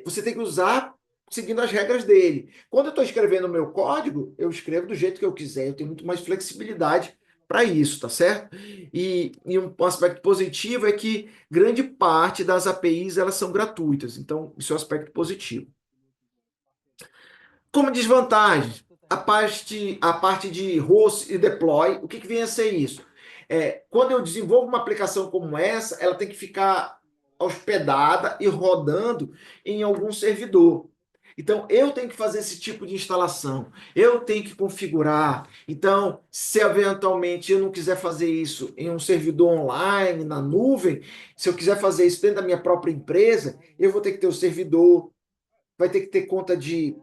você tem que usar seguindo as regras dele. Quando eu estou escrevendo o meu código, eu escrevo do jeito que eu quiser, eu tenho muito mais flexibilidade para isso, tá certo? E um aspecto positivo é que grande parte das APIs elas são gratuitas, então isso é um aspecto positivo. Como desvantagem, a parte de host e deploy, o que vem a ser isso? Quando eu desenvolvo uma aplicação como essa, ela tem que ficar hospedada e rodando em algum servidor. Então, eu tenho que fazer esse tipo de instalação, eu tenho que configurar. Então, se eventualmente eu não quiser fazer isso em um servidor online, na nuvem, se eu quiser fazer isso dentro da minha própria empresa, eu vou ter que ter o servidor, vai ter que ter conta de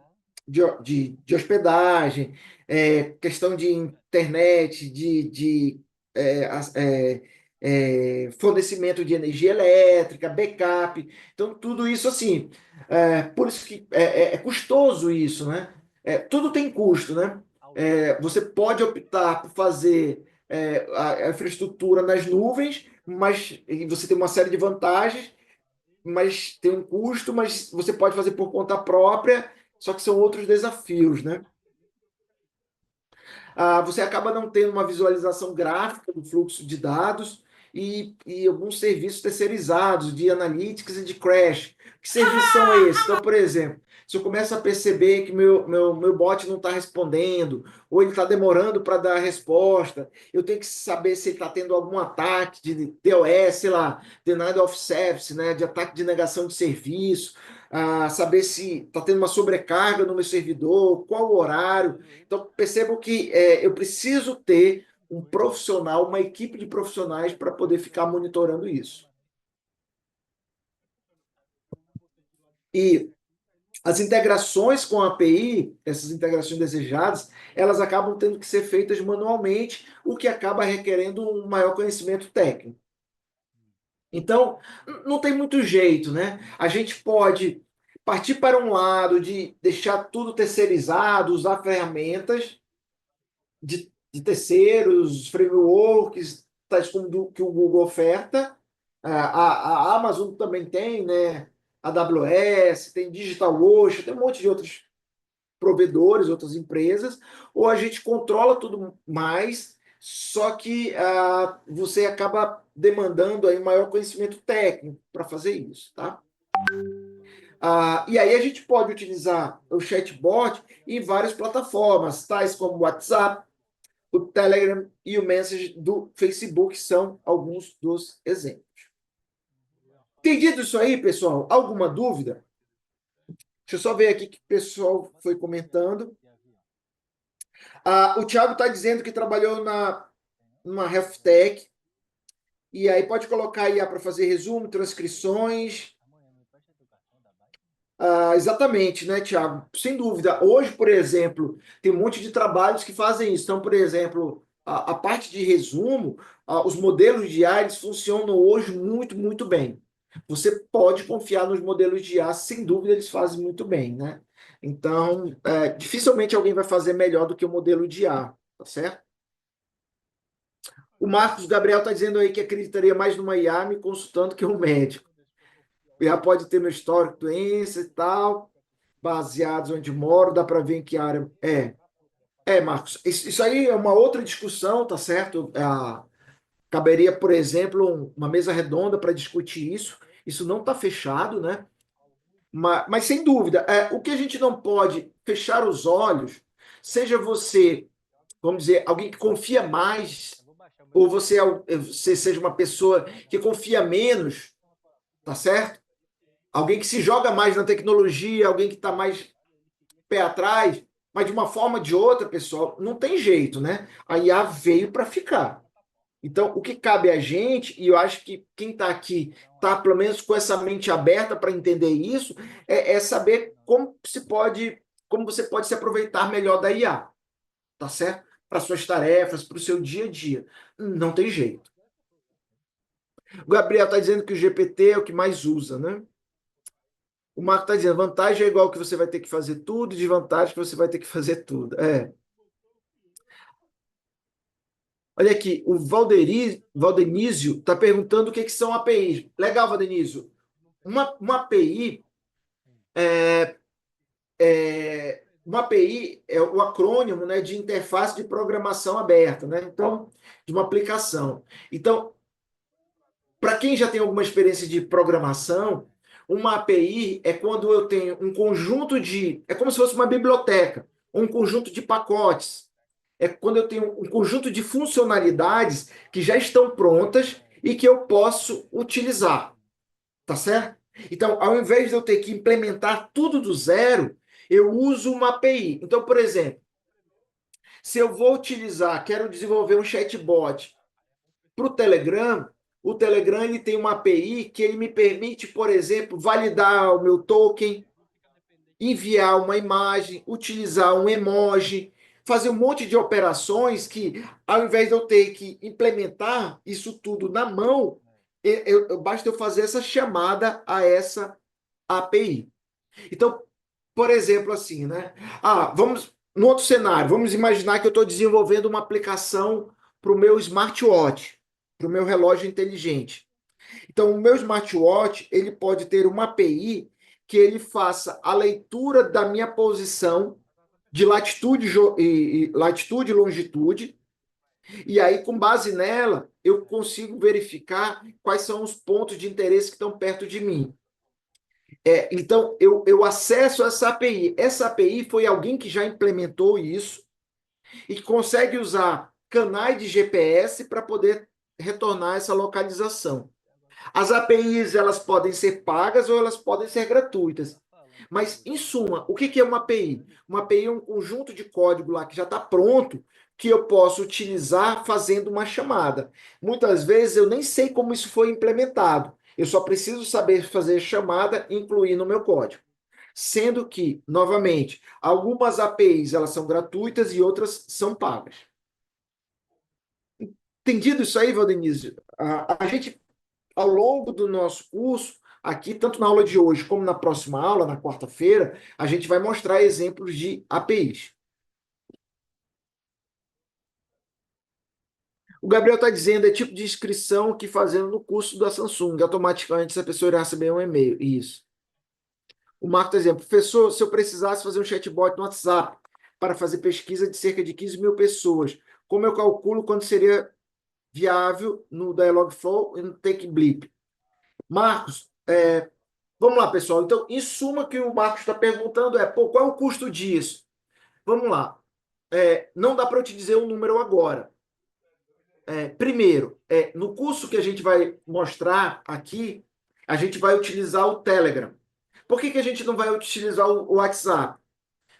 hospedagem, questão de internet, fornecimento de energia elétrica, backup. Então, tudo isso assim. Por isso que é custoso isso, né? Tudo tem custo, né? Você pode optar por fazer a infraestrutura nas nuvens, mas e você tem uma série de vantagens, mas tem um custo, mas você pode fazer por conta própria, só que são outros desafios, né? Você acaba não tendo uma visualização gráfica do fluxo de dados e alguns serviços terceirizados de analytics e de crash. Que serviços são esses? Então, por exemplo, se eu começo a perceber que meu bot não está respondendo, ou ele está demorando para dar a resposta, eu tenho que saber se ele está tendo algum ataque de DOS, sei lá, Denial of Service, né, de ataque de negação de serviço, saber se está tendo uma sobrecarga no meu servidor, qual o horário. Então, percebam que eu preciso ter um profissional, uma equipe de profissionais para poder ficar monitorando isso. E as integrações com a API, essas integrações desejadas, elas acabam tendo que ser feitas manualmente, o que acaba requerendo um maior conhecimento técnico. Então, não tem muito jeito, né? A gente pode partir para um lado de deixar tudo terceirizado, usar ferramentas de terceiros, frameworks, tais como que o Google oferta. A Amazon também tem, né? A AWS, tem DigitalOcean, tem um monte de outros provedores, outras empresas, ou a gente controla tudo mais, só que você acaba demandando aí um maior conhecimento técnico para fazer isso, tá? E aí a gente pode utilizar o chatbot em várias plataformas, tais como o WhatsApp, o Telegram e o Message do Facebook são alguns dos exemplos. Entendido isso aí, pessoal? Alguma dúvida? Deixa eu só ver aqui que o pessoal foi comentando. O Thiago está dizendo que trabalhou numa health tech, e aí pode colocar aí para fazer resumo, transcrições. Exatamente, né, Thiago? Sem dúvida. Hoje, por exemplo, tem um monte de trabalhos que fazem isso. Então, por exemplo, a parte de resumo, os modelos de IA, eles funcionam hoje muito, muito bem. Você pode confiar nos modelos de IA, sem dúvida, eles fazem muito bem, né? Então, dificilmente alguém vai fazer melhor do que o modelo de IA, tá certo? O Marcos Gabriel está dizendo aí que acreditaria mais numa IA me consultando que um médico. Já pode ter no histórico doença e tal, baseados onde moro, dá para ver em que área. Marcos, isso aí é uma outra discussão, tá certo? Caberia, por exemplo, uma mesa redonda para discutir isso. Isso não está fechado, né? Mas sem dúvida, o que a gente não pode fechar os olhos, seja você, vamos dizer, alguém que confia mais, ou você seja uma pessoa que confia menos, tá certo? Alguém que se joga mais na tecnologia, alguém que está mais pé atrás, mas de uma forma ou de outra, pessoal, não tem jeito, né? A IA veio para ficar. Então, o que cabe a gente, e eu acho que quem está aqui está pelo menos com essa mente aberta para entender isso, é saber como você pode se aproveitar melhor da IA, tá certo? Para suas tarefas, para o seu dia a dia. Não tem jeito. O Gabriel está dizendo que o GPT é o que mais usa, né? O Marco está dizendo, vantagem é igual que você vai ter que fazer tudo, e desvantagem que você vai ter que fazer tudo. Olha aqui, o Valdenísio está perguntando o que são APIs. Legal, Valdenísio. Uma API uma API é o acrônimo, né, de interface de programação aberta, né? Então, de uma aplicação. Então, para quem já tem alguma experiência de programação, uma API é quando eu tenho um conjunto de. É como se fosse uma biblioteca, um conjunto de pacotes. é quando eu tenho um conjunto de funcionalidades que já estão prontas e que eu posso utilizar, tá certo? Então, ao invés de eu ter que implementar tudo do zero, eu uso uma API. Então, por exemplo, se eu vou utilizar, quero desenvolver um chatbot para o Telegram ele tem uma API que ele me permite, por exemplo, validar o meu token, enviar uma imagem, utilizar um emoji, fazer um monte de operações que, ao invés de eu ter que implementar isso tudo na mão, basta eu fazer essa chamada a essa API. Então, por exemplo, assim, né? Vamos no outro cenário, vamos imaginar que eu estou desenvolvendo uma aplicação para o meu smartwatch, para o meu relógio inteligente. Então, o meu smartwatch, ele pode ter uma API que ele faça a leitura da minha posição de latitude e longitude, e aí, com base nela, eu consigo verificar quais são os pontos de interesse que estão perto de mim. Então, eu acesso essa API. Essa API foi alguém que já implementou isso e que consegue usar canais de GPS para poder retornar essa localização. As APIs elas podem ser pagas ou elas podem ser gratuitas. Mas, em suma, o que é uma API? Uma API é um conjunto de código lá que já está pronto, que eu posso utilizar fazendo uma chamada. Muitas vezes eu nem sei como isso foi implementado. Eu só preciso saber fazer chamada e incluir no meu código. Sendo que, novamente, algumas APIs elas são gratuitas e outras são pagas. Entendido isso aí, Valdenise? A gente ao longo do nosso curso, aqui, tanto na aula de hoje como na próxima aula, na quarta-feira, a gente vai mostrar exemplos de APIs. O Gabriel está dizendo, é tipo de inscrição que fazendo no curso da Samsung, automaticamente essa pessoa irá receber um e-mail. Isso. O Marco está dizendo, professor, se eu precisasse fazer um chatbot no WhatsApp para fazer pesquisa de cerca de 15 mil pessoas, como eu calculo quando seria viável no Dialogflow e no TakeBlip? Marcos, vamos lá, pessoal. Então, em suma, o que o Marcos está perguntando é, pô, qual é o custo disso? Vamos lá. Não dá para eu te dizer um número agora. Primeiro, no curso que a gente vai mostrar aqui, a gente vai utilizar o Telegram. Por que a gente não vai utilizar o WhatsApp?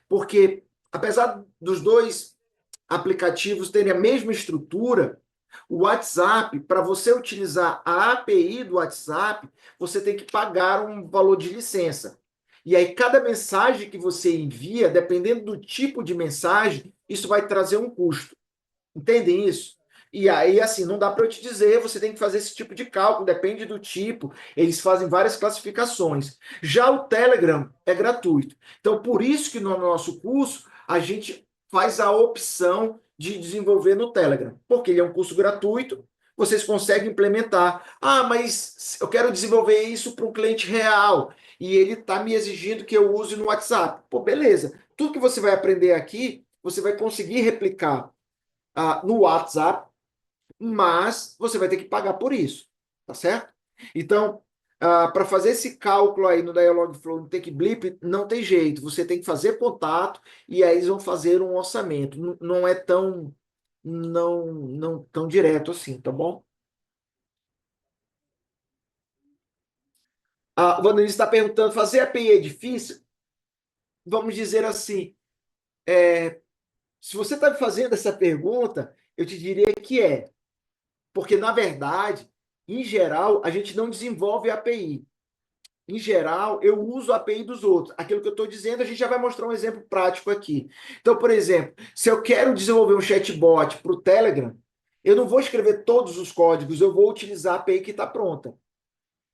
Porque, apesar dos dois aplicativos terem a mesma estrutura, o WhatsApp, para você utilizar a API do WhatsApp, você tem que pagar um valor de licença. E aí, cada mensagem que você envia, dependendo do tipo de mensagem, isso vai trazer um custo. Entendem isso? E aí, assim, não dá para eu te dizer, você tem que fazer esse tipo de cálculo, depende do tipo, eles fazem várias classificações. Já o Telegram é gratuito. Então, por isso que no nosso curso, a gente faz a opção de desenvolver no Telegram, porque ele é um curso gratuito, vocês conseguem implementar. Mas eu quero desenvolver isso para um cliente real, e ele está me exigindo que eu use no WhatsApp. Pô, beleza. Tudo que você vai aprender aqui, você vai conseguir replicar no WhatsApp, mas você vai ter que pagar por isso, tá certo? Então, para fazer esse cálculo aí no Dialogflow, no TakeBlip, não tem jeito. Você tem que fazer contato e aí eles vão fazer um orçamento. Não é tão não tão direto assim, tá bom? O Vanessa está perguntando, fazer API é difícil? Vamos dizer assim, se você está fazendo essa pergunta, eu te diria que é. Porque, na verdade, em geral, a gente não desenvolve API. Em geral, eu uso a API dos outros. Aquilo que eu estou dizendo, a gente já vai mostrar um exemplo prático aqui. Então, por exemplo, se eu quero desenvolver um chatbot para o Telegram, eu não vou escrever todos os códigos, eu vou utilizar a API que está pronta.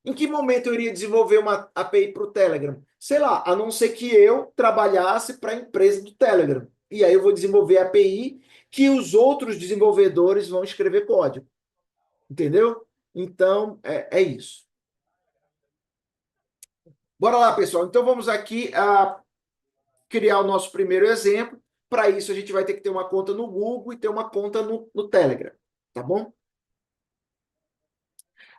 Em que momento eu iria desenvolver uma API para o Telegram? Sei lá, a não ser que eu trabalhasse para a empresa do Telegram. E aí eu vou desenvolver a API que os outros desenvolvedores vão escrever código. Entendeu? Então, é isso. Bora lá, pessoal. Então, vamos aqui criar o nosso primeiro exemplo. Para isso, a gente vai ter que ter uma conta no Google e ter uma conta no Telegram. Tá bom?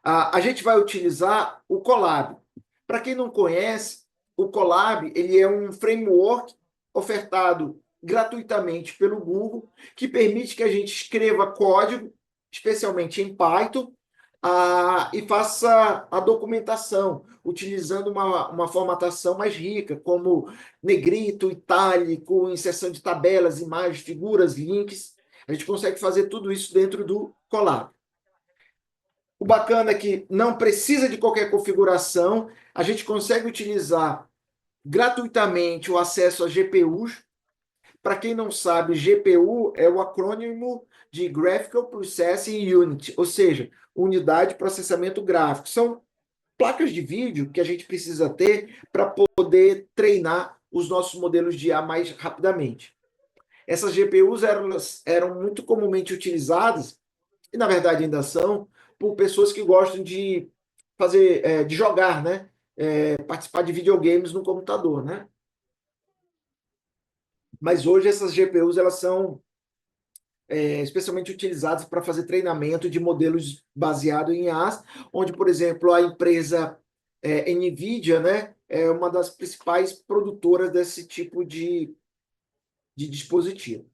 A gente vai utilizar o Colab. Para quem não conhece, o Colab ele é um framework ofertado gratuitamente pelo Google, que permite que a gente escreva código, especialmente em Python, e faça a documentação, utilizando uma formatação mais rica, como negrito, itálico, inserção de tabelas, imagens, figuras, links. A gente consegue fazer tudo isso dentro do Colab. O bacana é que não precisa de qualquer configuração, a gente consegue utilizar gratuitamente o acesso a GPUs. Para quem não sabe, GPU é o acrônimo de Graphical Processing Unit, ou seja, unidade de processamento gráfico. São placas de vídeo que a gente precisa ter para poder treinar os nossos modelos de IA mais rapidamente. Essas GPUs eram muito comumente utilizadas, e na verdade ainda são, por pessoas que gostam de fazer, de jogar, né? Participar de videogames no computador, né? Mas hoje essas GPUs elas são especialmente utilizadas para fazer treinamento de modelos baseados em IaaS, onde, por exemplo, a empresa NVIDIA, né, é uma das principais produtoras desse tipo de dispositivo.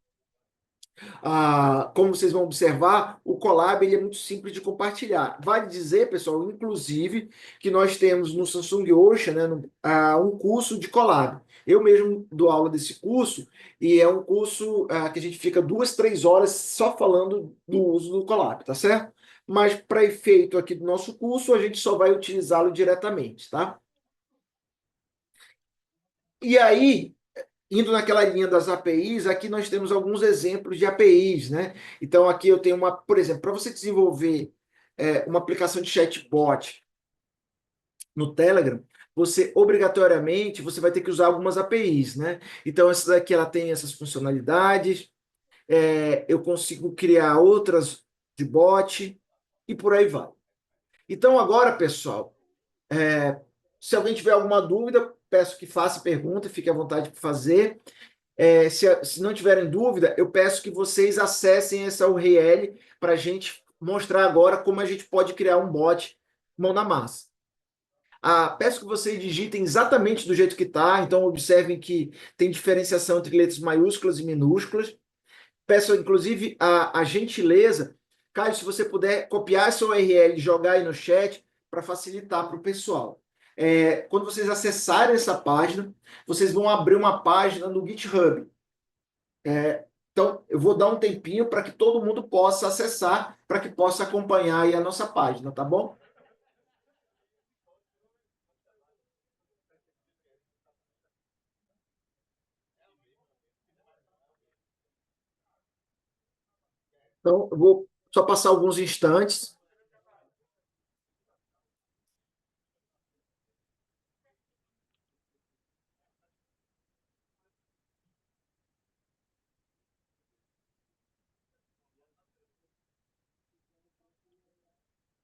Como vocês vão observar, o Colab ele é muito simples de compartilhar. Vale dizer, pessoal, inclusive, que nós temos no Samsung Ocean, né, um curso de Colab. Eu mesmo dou aula desse curso e é um curso que a gente fica 2, 3 horas só falando do uso do Colab, tá certo? Mas para efeito aqui do nosso curso, a gente só vai utilizá-lo diretamente, tá? E aí, indo naquela linha das APIs, aqui nós temos alguns exemplos de APIs, né? Então, aqui eu tenho por exemplo, para você desenvolver uma aplicação de chatbot no Telegram, você obrigatoriamente você vai ter que usar algumas APIs, né? Então, essa daqui ela tem essas funcionalidades, eu consigo criar outras de bot e por aí vai. Então, agora, pessoal, se alguém tiver alguma dúvida, peço que faça pergunta, fique à vontade para fazer. Se não tiverem dúvida, eu peço que vocês acessem essa URL para a gente mostrar agora como a gente pode criar um bot mão na massa. Peço que vocês digitem exatamente do jeito que está, então observem que tem diferenciação entre letras maiúsculas e minúsculas. Peço, inclusive, a gentileza, Caio, se você puder copiar essa URL e jogar aí no chat para facilitar para o pessoal. Quando vocês acessarem essa página, vocês vão abrir uma página no GitHub. Então, eu vou dar um tempinho para que todo mundo possa acessar, para que possa acompanhar aí a nossa página, tá bom? Então, eu vou só passar alguns instantes.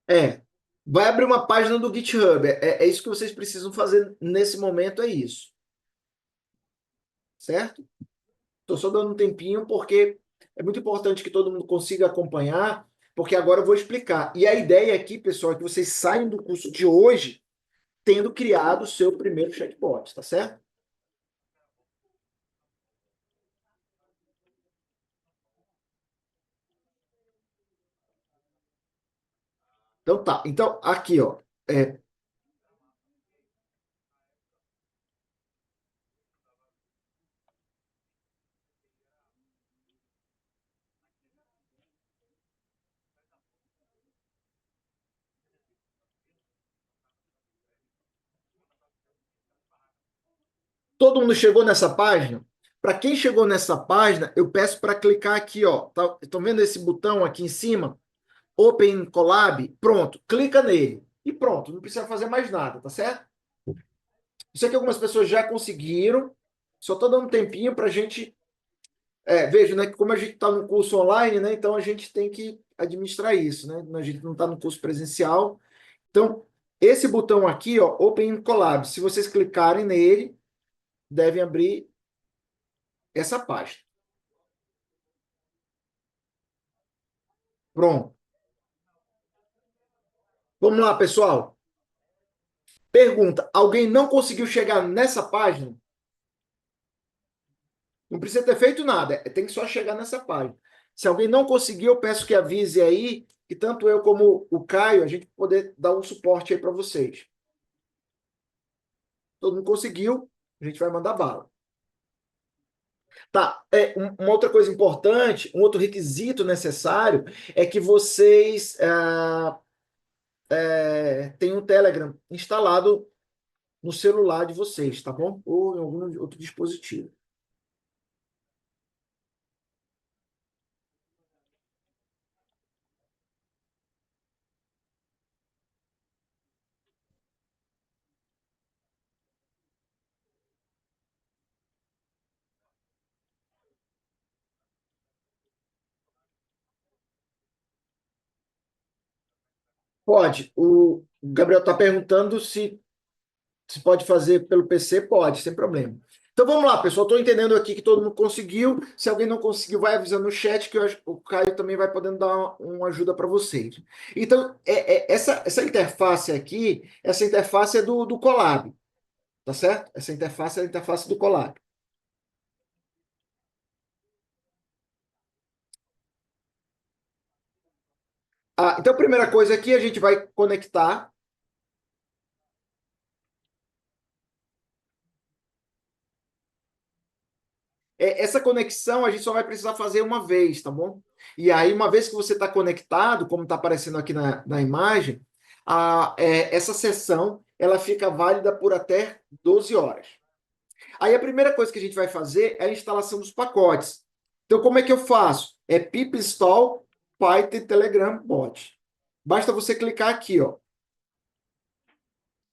É, vai abrir uma página do GitHub. É isso que vocês precisam fazer nesse momento, é isso, certo? Estou só dando um tempinho porque é muito importante que todo mundo consiga acompanhar, porque agora eu vou explicar. E a ideia aqui, pessoal, é que vocês saiam do curso de hoje tendo criado o seu primeiro chatbot, tá certo? Então tá. Então, aqui, ó. Todo mundo chegou nessa página? Para quem chegou nessa página, eu peço para clicar aqui, ó. Tá, estão vendo esse botão aqui em cima? Open Collab? Pronto, clica nele. E pronto, não precisa fazer mais nada, tá certo? Isso aqui algumas pessoas já conseguiram. Só estou dando um tempinho para a gente. Veja, né, que como a gente está no curso online, né, então a gente tem que administrar isso, né? A gente não está no curso presencial. Então, esse botão aqui, ó, Open Collab, se vocês clicarem nele, devem abrir essa página. Pronto. Vamos lá, pessoal. Pergunta: alguém não conseguiu chegar nessa página? Não precisa ter feito nada, tem que só chegar nessa página. Se alguém não conseguiu, eu peço que avise aí, que tanto eu como o Caio, a gente poder dar um suporte aí para vocês. Todo mundo conseguiu, a gente vai mandar bala. Tá, uma outra coisa importante, um outro requisito necessário é que vocês tenham o Telegram instalado no celular de vocês, tá bom? Ou em algum outro dispositivo. Pode. O Gabriel está perguntando se pode fazer pelo PC, pode, sem problema. Então vamos lá, pessoal. Estou entendendo aqui que todo mundo conseguiu. Se alguém não conseguiu, vai avisando no chat que o Caio também vai podendo dar uma ajuda para vocês. Então, essa interface aqui, essa interface é do Colab, tá certo? Essa interface é a interface do Colab. Então, a primeira coisa aqui, a gente vai conectar. Essa conexão a gente só vai precisar fazer uma vez, tá bom? E aí, uma vez que você está conectado, como está aparecendo aqui na imagem, essa sessão ela fica válida por até 12 horas. Aí a primeira coisa que a gente vai fazer é a instalação dos pacotes. Então, como é que eu faço? É pip install Python Telegram bot. Basta você clicar aqui, ó.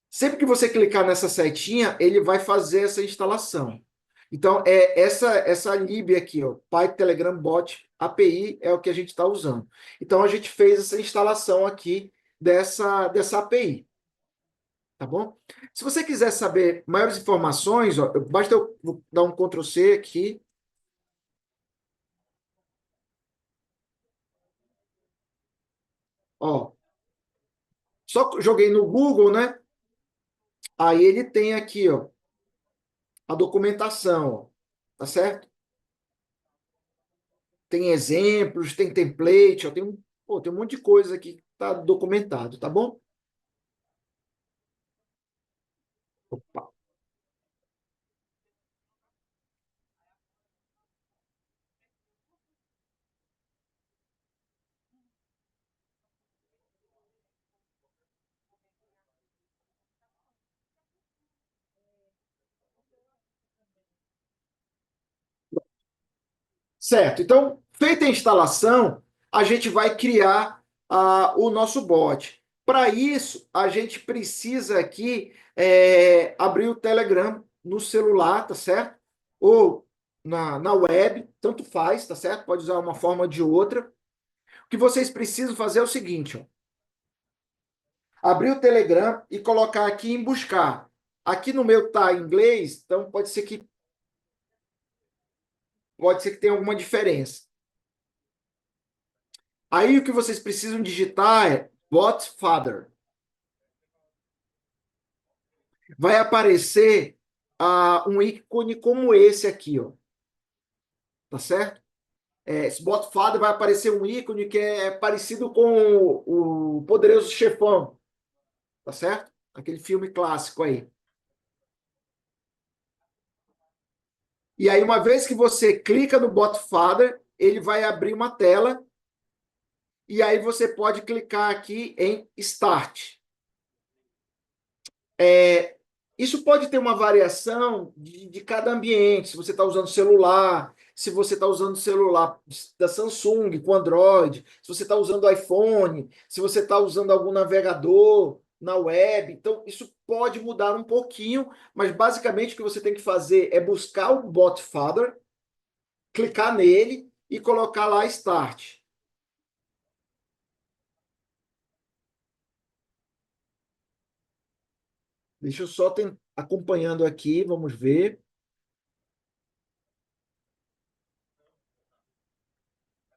Sempre que você clicar nessa setinha, ele vai fazer essa instalação. Então, essa lib aqui, ó, Python Telegram Bot API é o que a gente está usando. Então, a gente fez essa instalação aqui dessa API, tá bom? Se você quiser saber maiores informações, ó, basta eu vou dar um Ctrl C aqui, ó, só joguei no Google, né? Aí ele tem aqui, ó, a documentação, ó, tá certo? Tem exemplos, tem template, ó, tem um monte de coisa aqui que está documentado, tá bom? Opa. Certo. Então, feita a instalação, a gente vai criar o nosso bot. Para isso, a gente precisa aqui abrir o Telegram no celular, tá certo? Ou na web, tanto faz, tá certo? Pode usar uma forma ou de outra. O que vocês precisam fazer é o seguinte, ó. Abrir o Telegram e colocar aqui em buscar. Aqui no meu tá em inglês, então pode ser que tenha alguma diferença. Aí o que vocês precisam digitar é Godfather. Vai aparecer um ícone como esse aqui, ó. Tá certo? Esse Godfather vai aparecer um ícone que é parecido com o Poderoso Chefão, tá certo? Aquele filme clássico aí. E aí, uma vez que você clica no Godfather, ele vai abrir uma tela e aí você pode clicar aqui em Start. É, isso pode ter uma variação de cada ambiente, se você está usando celular, se você está usando celular da Samsung com Android, se você está usando iPhone, se você está usando algum navegador na web. Então, isso pode mudar um pouquinho, mas basicamente o que você tem que fazer é buscar o Botfather, clicar nele e colocar lá Start. Deixa eu só acompanhando aqui, vamos ver.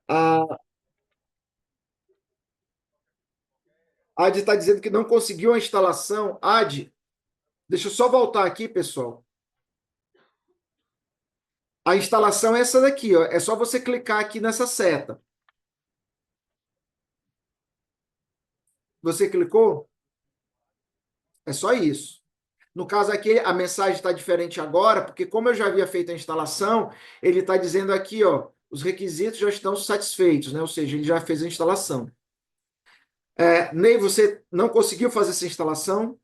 A Ad está dizendo que não conseguiu a instalação. Ad, deixa eu só voltar aqui, pessoal. A instalação é essa daqui, ó. É só você clicar aqui nessa seta. Você clicou? É só isso. No caso aqui, a mensagem está diferente agora, porque como eu já havia feito a instalação, ele está dizendo aqui, ó, os requisitos já estão satisfeitos, né? Ou seja, ele já fez a instalação. Ney, você não conseguiu fazer essa instalação?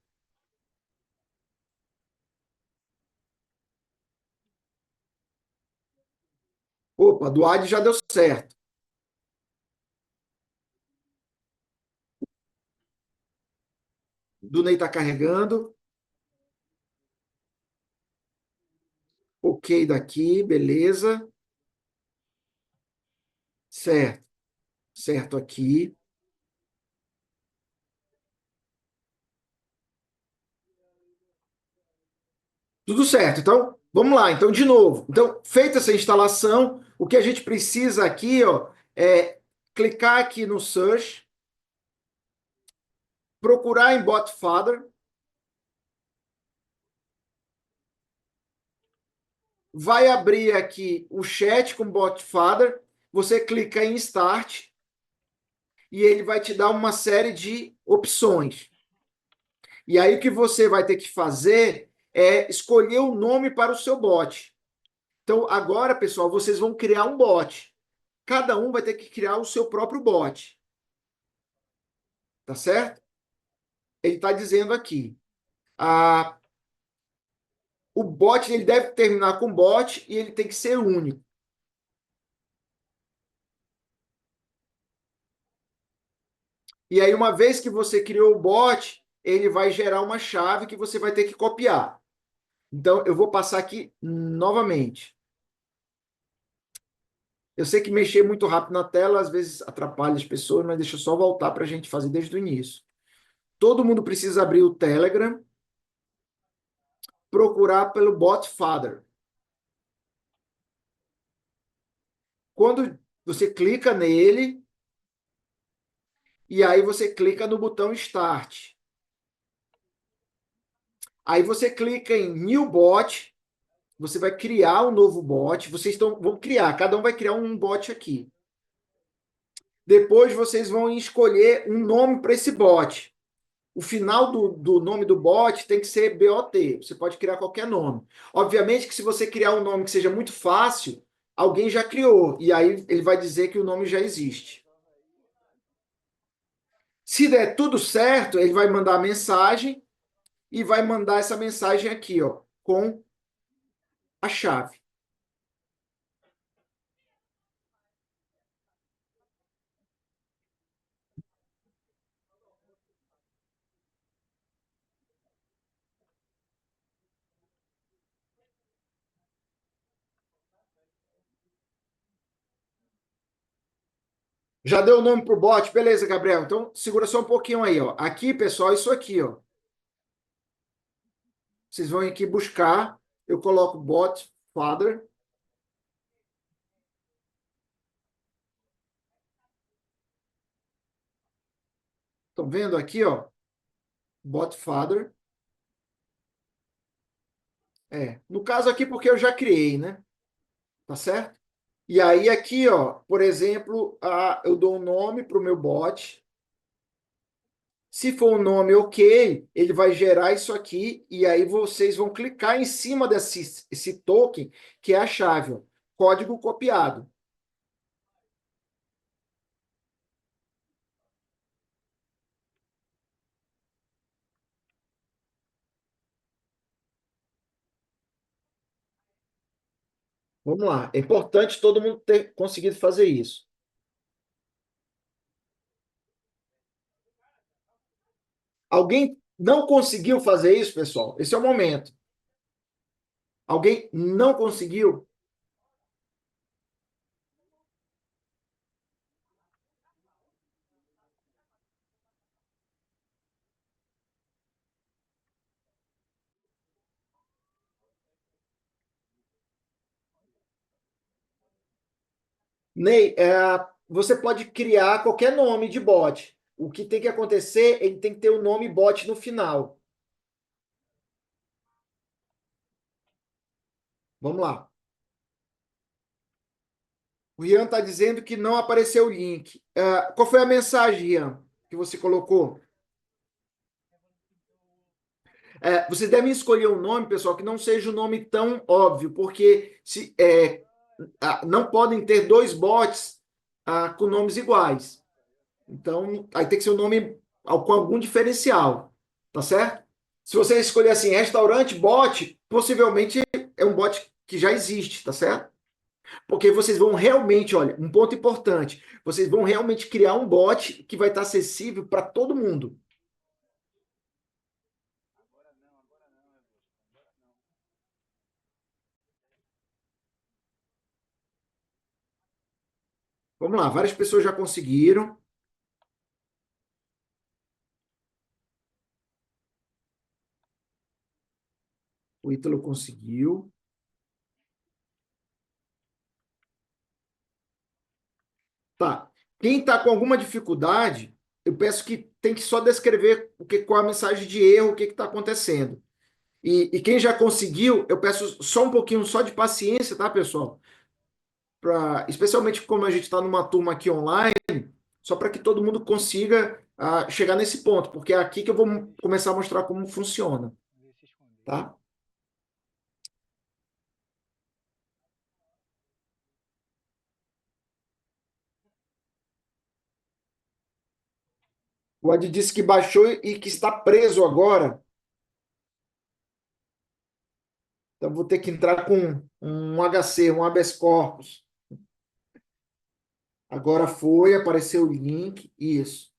Opa, do AD já deu certo. Do Ney está carregando. Ok daqui, beleza. Certo, certo aqui. Tudo certo. Então, vamos lá. Então, de novo. Então, feita essa instalação, o que a gente precisa aqui, ó, é clicar aqui no Search, procurar em Botfather, vai abrir aqui o chat com Botfather, você clica em Start e ele vai te dar uma série de opções. E aí o que você vai ter que fazer é escolher o nome para o seu bot. Então, agora, pessoal, vocês vão criar um bot. Cada um vai ter que criar o seu próprio bot. Tá certo? Ele está dizendo aqui. A, o bot ele deve terminar com bot e ele tem que ser único. E aí, uma vez que você criou o bot, ele vai gerar uma chave que você vai ter que copiar. Então, eu vou passar aqui novamente. Eu sei que mexer muito rápido na tela às vezes atrapalha as pessoas, mas deixa eu só voltar para a gente fazer desde o início. Todo mundo precisa abrir o Telegram, procurar pelo Botfather. Quando você clica nele, e aí você clica no botão Start. Aí você clica em New Bot, você vai criar um novo bot. Vão criar, cada um vai criar um bot aqui. Depois vocês vão escolher um nome para esse bot. O final do nome do bot tem que ser BOT. Você pode criar qualquer nome. Obviamente que se você criar um nome que seja muito fácil, alguém já criou. E aí ele vai dizer que o nome já existe. Se der tudo certo, ele vai mandar a mensagem e vai mandar essa mensagem aqui, ó, com a chave. Já deu o nome para o bot? Beleza, Gabriel. Então, segura só um pouquinho aí, ó. Aqui, pessoal, isso aqui, ó. Vocês vão aqui buscar. Eu coloco bot father. Estão vendo aqui, ó? Bot father. No caso aqui, porque eu já criei, né? Tá certo? E aí, aqui, ó, por exemplo, eu dou um nome para o meu bot. Se for um nome ok, ele vai gerar isso aqui, e aí vocês vão clicar em cima desse esse token, que é a chave, ó, código copiado. Vamos lá. É importante todo mundo ter conseguido fazer isso. Alguém não conseguiu fazer isso, pessoal? Esse é o momento. Alguém não conseguiu? Ney, você pode criar qualquer nome de bot. O que tem que acontecer, ele tem que ter o nome bot no final. Vamos lá. O Rian está dizendo que não apareceu o link. Qual foi a mensagem, Rian, que você colocou? Vocês devem escolher um nome, pessoal, que não seja um nome tão óbvio, porque não podem ter dois bots com nomes iguais. Então, aí tem que ser um nome com algum diferencial, tá certo? Se você escolher assim, restaurante bot, possivelmente é um bot que já existe, tá certo? Porque vocês vão realmente, olha, um ponto importante, vocês vão realmente criar um bot que vai estar acessível para todo mundo. Vamos lá, várias pessoas já conseguiram. O Ítalo conseguiu. Tá. Quem está com alguma dificuldade, eu peço que tem que só descrever qual a mensagem de erro, o que está acontecendo. E quem já conseguiu, eu peço só um pouquinho só de paciência, tá, pessoal? Especialmente como a gente está numa turma aqui online, só para que todo mundo consiga chegar nesse ponto, porque é aqui que eu vou começar a mostrar como funciona, tá? O Ed disse que baixou e que está preso agora, então vou ter que entrar com um HC, um habeas corpus. Agora foi, apareceu o link, isso.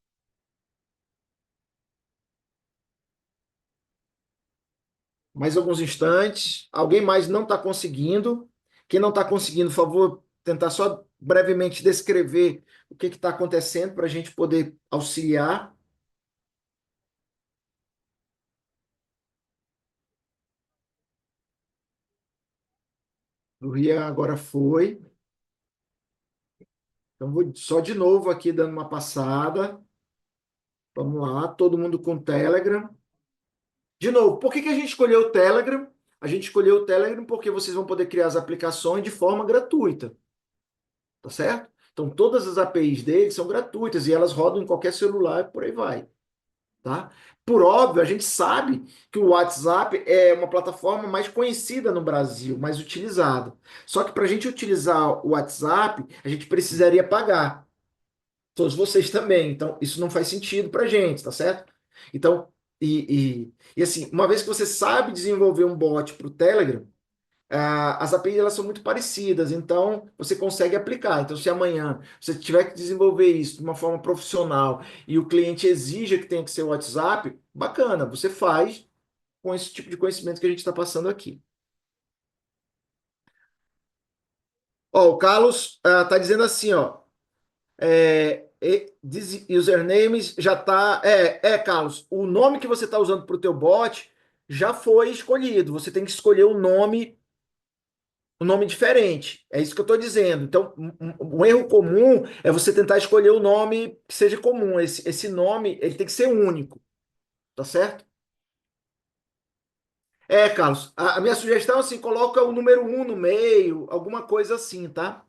Mais alguns instantes. Alguém mais não está conseguindo? Quem não está conseguindo, por favor, tentar só brevemente descrever o que está acontecendo para a gente poder auxiliar. O Ria agora foi. Então, vou só de novo aqui dando uma passada. Vamos lá, todo mundo com Telegram. De novo, por que que a gente escolheu o Telegram? A gente escolheu o Telegram porque vocês vão poder criar as aplicações de forma gratuita, tá certo? Então, todas as APIs deles são gratuitas e elas rodam em qualquer celular e por aí vai, tá? Por óbvio, a gente sabe que o WhatsApp é uma plataforma mais conhecida no Brasil, mais utilizada. Só que para a gente utilizar o WhatsApp, a gente precisaria pagar. Todos vocês também. Então, isso não faz sentido para a gente, tá certo? Então, e assim, uma vez que você sabe desenvolver um bot para o Telegram, as APIs elas são muito parecidas, então você consegue aplicar. Então, se amanhã você tiver que desenvolver isso de uma forma profissional e o cliente exija que tenha que ser o WhatsApp, bacana, você faz com esse tipo de conhecimento que a gente está passando aqui. Ó, o Carlos está dizendo assim, ó, usernames já está. Carlos, o nome que você está usando para o teu bot já foi escolhido. Você tem que escolher um nome diferente. É isso que eu estou dizendo. Então, um erro comum é você tentar escolher o nome que seja comum. Esse nome ele tem que ser único, tá certo? Carlos, a minha sugestão é assim, coloca o número um no meio, alguma coisa assim, tá?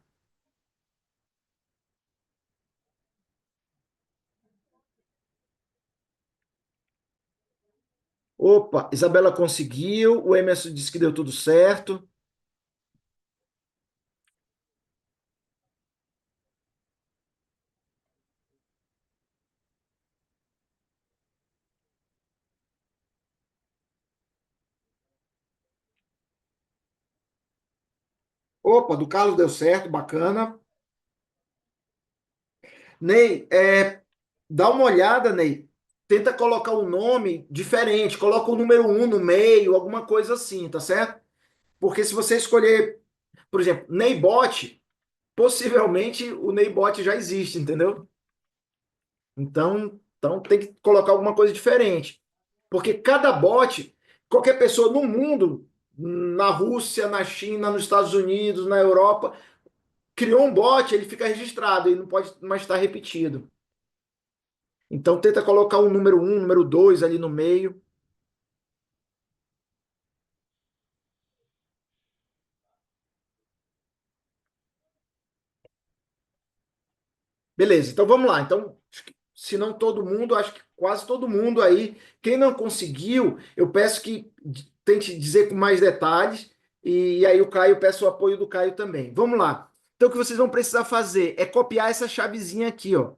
Opa, Isabela conseguiu, o Emerson disse que deu tudo certo. Opa, do Carlos deu certo, bacana. Ney, dá uma olhada, Ney. Tenta colocar o nome diferente, coloca o número um no meio, alguma coisa assim, tá certo? Porque se você escolher, por exemplo, Neybot, possivelmente o Neybot já existe, entendeu? Então tem que colocar alguma coisa diferente. Porque cada bot, qualquer pessoa no mundo, na Rússia, na China, nos Estados Unidos, na Europa, criou um bot, ele fica registrado, ele não pode mais estar repetido. Então tenta colocar o número um, número 2 ali no meio. Beleza, então vamos lá. Então, se não todo mundo, acho que quase todo mundo aí. Quem não conseguiu, eu peço que tente dizer com mais detalhes. E aí o Caio, eu peço o apoio do Caio também. Vamos lá. Então, o que vocês vão precisar fazer é copiar essa chavezinha aqui, ó.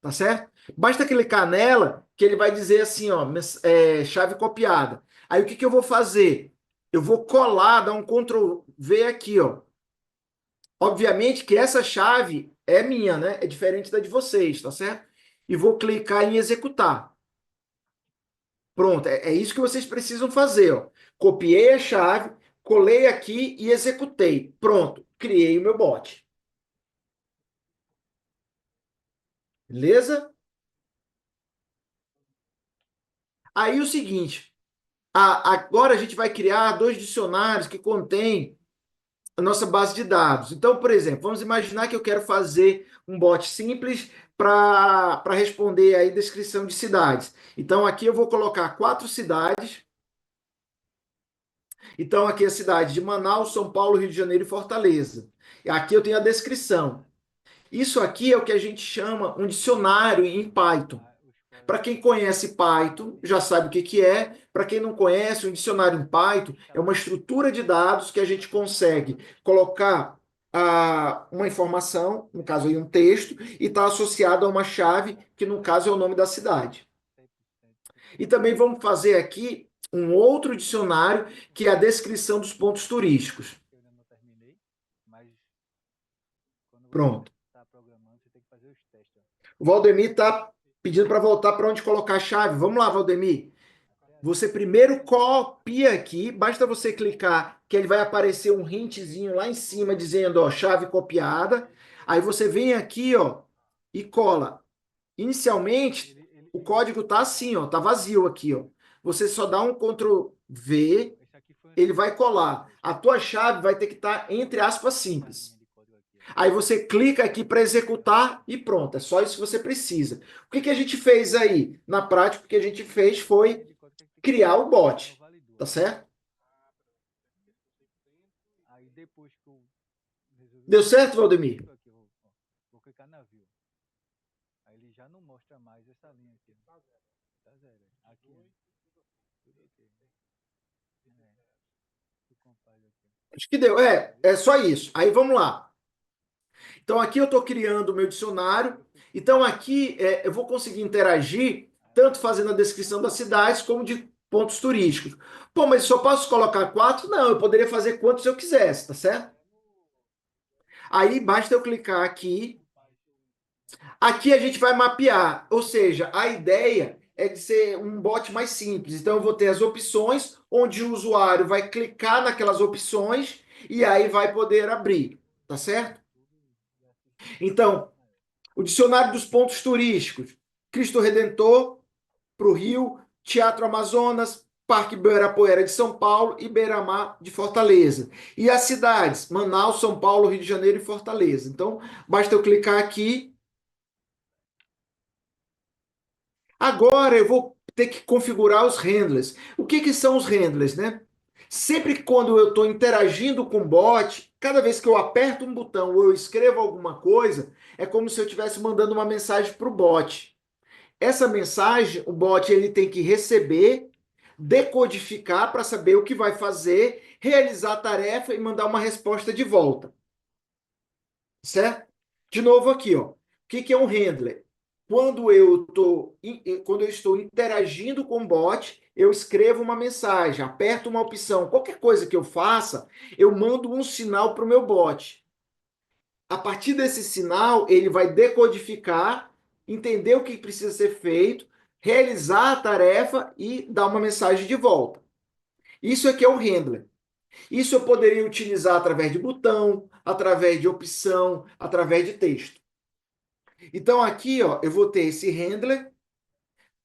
Tá certo? Basta clicar nela que ele vai dizer assim, ó, chave copiada. Aí o que que eu vou fazer? Eu vou colar, dar um Ctrl V aqui, ó. Obviamente que essa chave é minha, né? É diferente da de vocês, tá certo? E vou clicar em executar. Pronto, é isso que vocês precisam fazer, ó. Copiei a chave, colei aqui e executei. Pronto, criei o meu bot. Beleza? Aí o seguinte, agora a gente vai criar dois dicionários que contêm a nossa base de dados. Então, por exemplo, vamos imaginar que eu quero fazer um bot simples para responder aí descrição de cidades. Então, aqui eu vou colocar 4 cidades. Então, aqui é a cidade de Manaus, São Paulo, Rio de Janeiro e Fortaleza. E aqui eu tenho a descrição. Isso aqui é o que a gente chama um dicionário em Python. Para quem conhece Python, já sabe o que que é. Para quem não conhece, um dicionário em Python é uma estrutura de dados que a gente consegue colocar uma informação, no caso aí um texto, e está associado a uma chave, que no caso é o nome da cidade. E também vamos fazer aqui um outro dicionário, que é a descrição dos pontos turísticos. Pronto. O Valdemir está pedindo para voltar para onde colocar a chave. Vamos lá, Valdemir. Você primeiro copia aqui, basta você clicar que ele vai aparecer um hintzinho lá em cima dizendo, ó, chave copiada. Aí você vem aqui, ó, e cola. Inicialmente, o código tá assim, ó, tá vazio aqui, ó. Você só dá um Ctrl V, ele vai colar. A tua chave vai ter que estar entre aspas simples. Aí você clica aqui para executar e pronto, é só isso que você precisa. O que que a gente fez aí? Na prática, o que a gente fez foi criar o bot, tá certo? Deu certo, Valdemir? Acho que deu. É só isso. Aí vamos lá. Então aqui eu estou criando o meu dicionário. Então aqui eu vou conseguir interagir tanto fazendo a descrição das cidades como de pontos turísticos. Pô, mas só posso colocar 4? Não, eu poderia fazer quantos eu quisesse, tá certo? Aí basta eu clicar aqui. Aqui a gente vai mapear, ou seja, a ideia é de ser um bot mais simples. Então eu vou ter as opções onde o usuário vai clicar naquelas opções e aí vai poder abrir, tá certo? Então, o dicionário dos pontos turísticos: Cristo Redentor para o Rio, Teatro Amazonas, Parque Ibirapuera de São Paulo e Beira-Mar de Fortaleza. E as cidades: Manaus, São Paulo, Rio de Janeiro e Fortaleza. Então, basta eu clicar aqui. Agora eu vou ter que configurar os handlers. O que que são os handlers, né? Sempre que quando eu estou interagindo com o bot, cada vez que eu aperto um botão ou eu escrevo alguma coisa, é como se eu estivesse mandando uma mensagem para o bot. Essa mensagem, o bot ele tem que receber, decodificar para saber o que vai fazer, realizar a tarefa e mandar uma resposta de volta, certo? De novo aqui, ó. O que que é um handler? Quando eu estou interagindo com o bot, eu escrevo uma mensagem, aperto uma opção, qualquer coisa que eu faça, eu mando um sinal para o meu bot. A partir desse sinal, ele vai decodificar, entender o que precisa ser feito, realizar a tarefa e dar uma mensagem de volta. Isso aqui é o handler. Isso eu poderia utilizar através de botão, através de opção, através de texto. Então aqui, ó, eu vou ter esse handler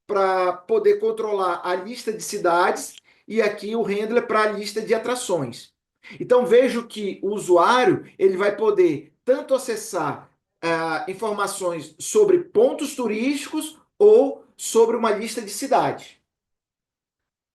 para poder controlar a lista de cidades e aqui o handler para a lista de atrações. Então vejo que o usuário ele vai poder tanto acessar informações sobre pontos turísticos ou sobre uma lista de cidades.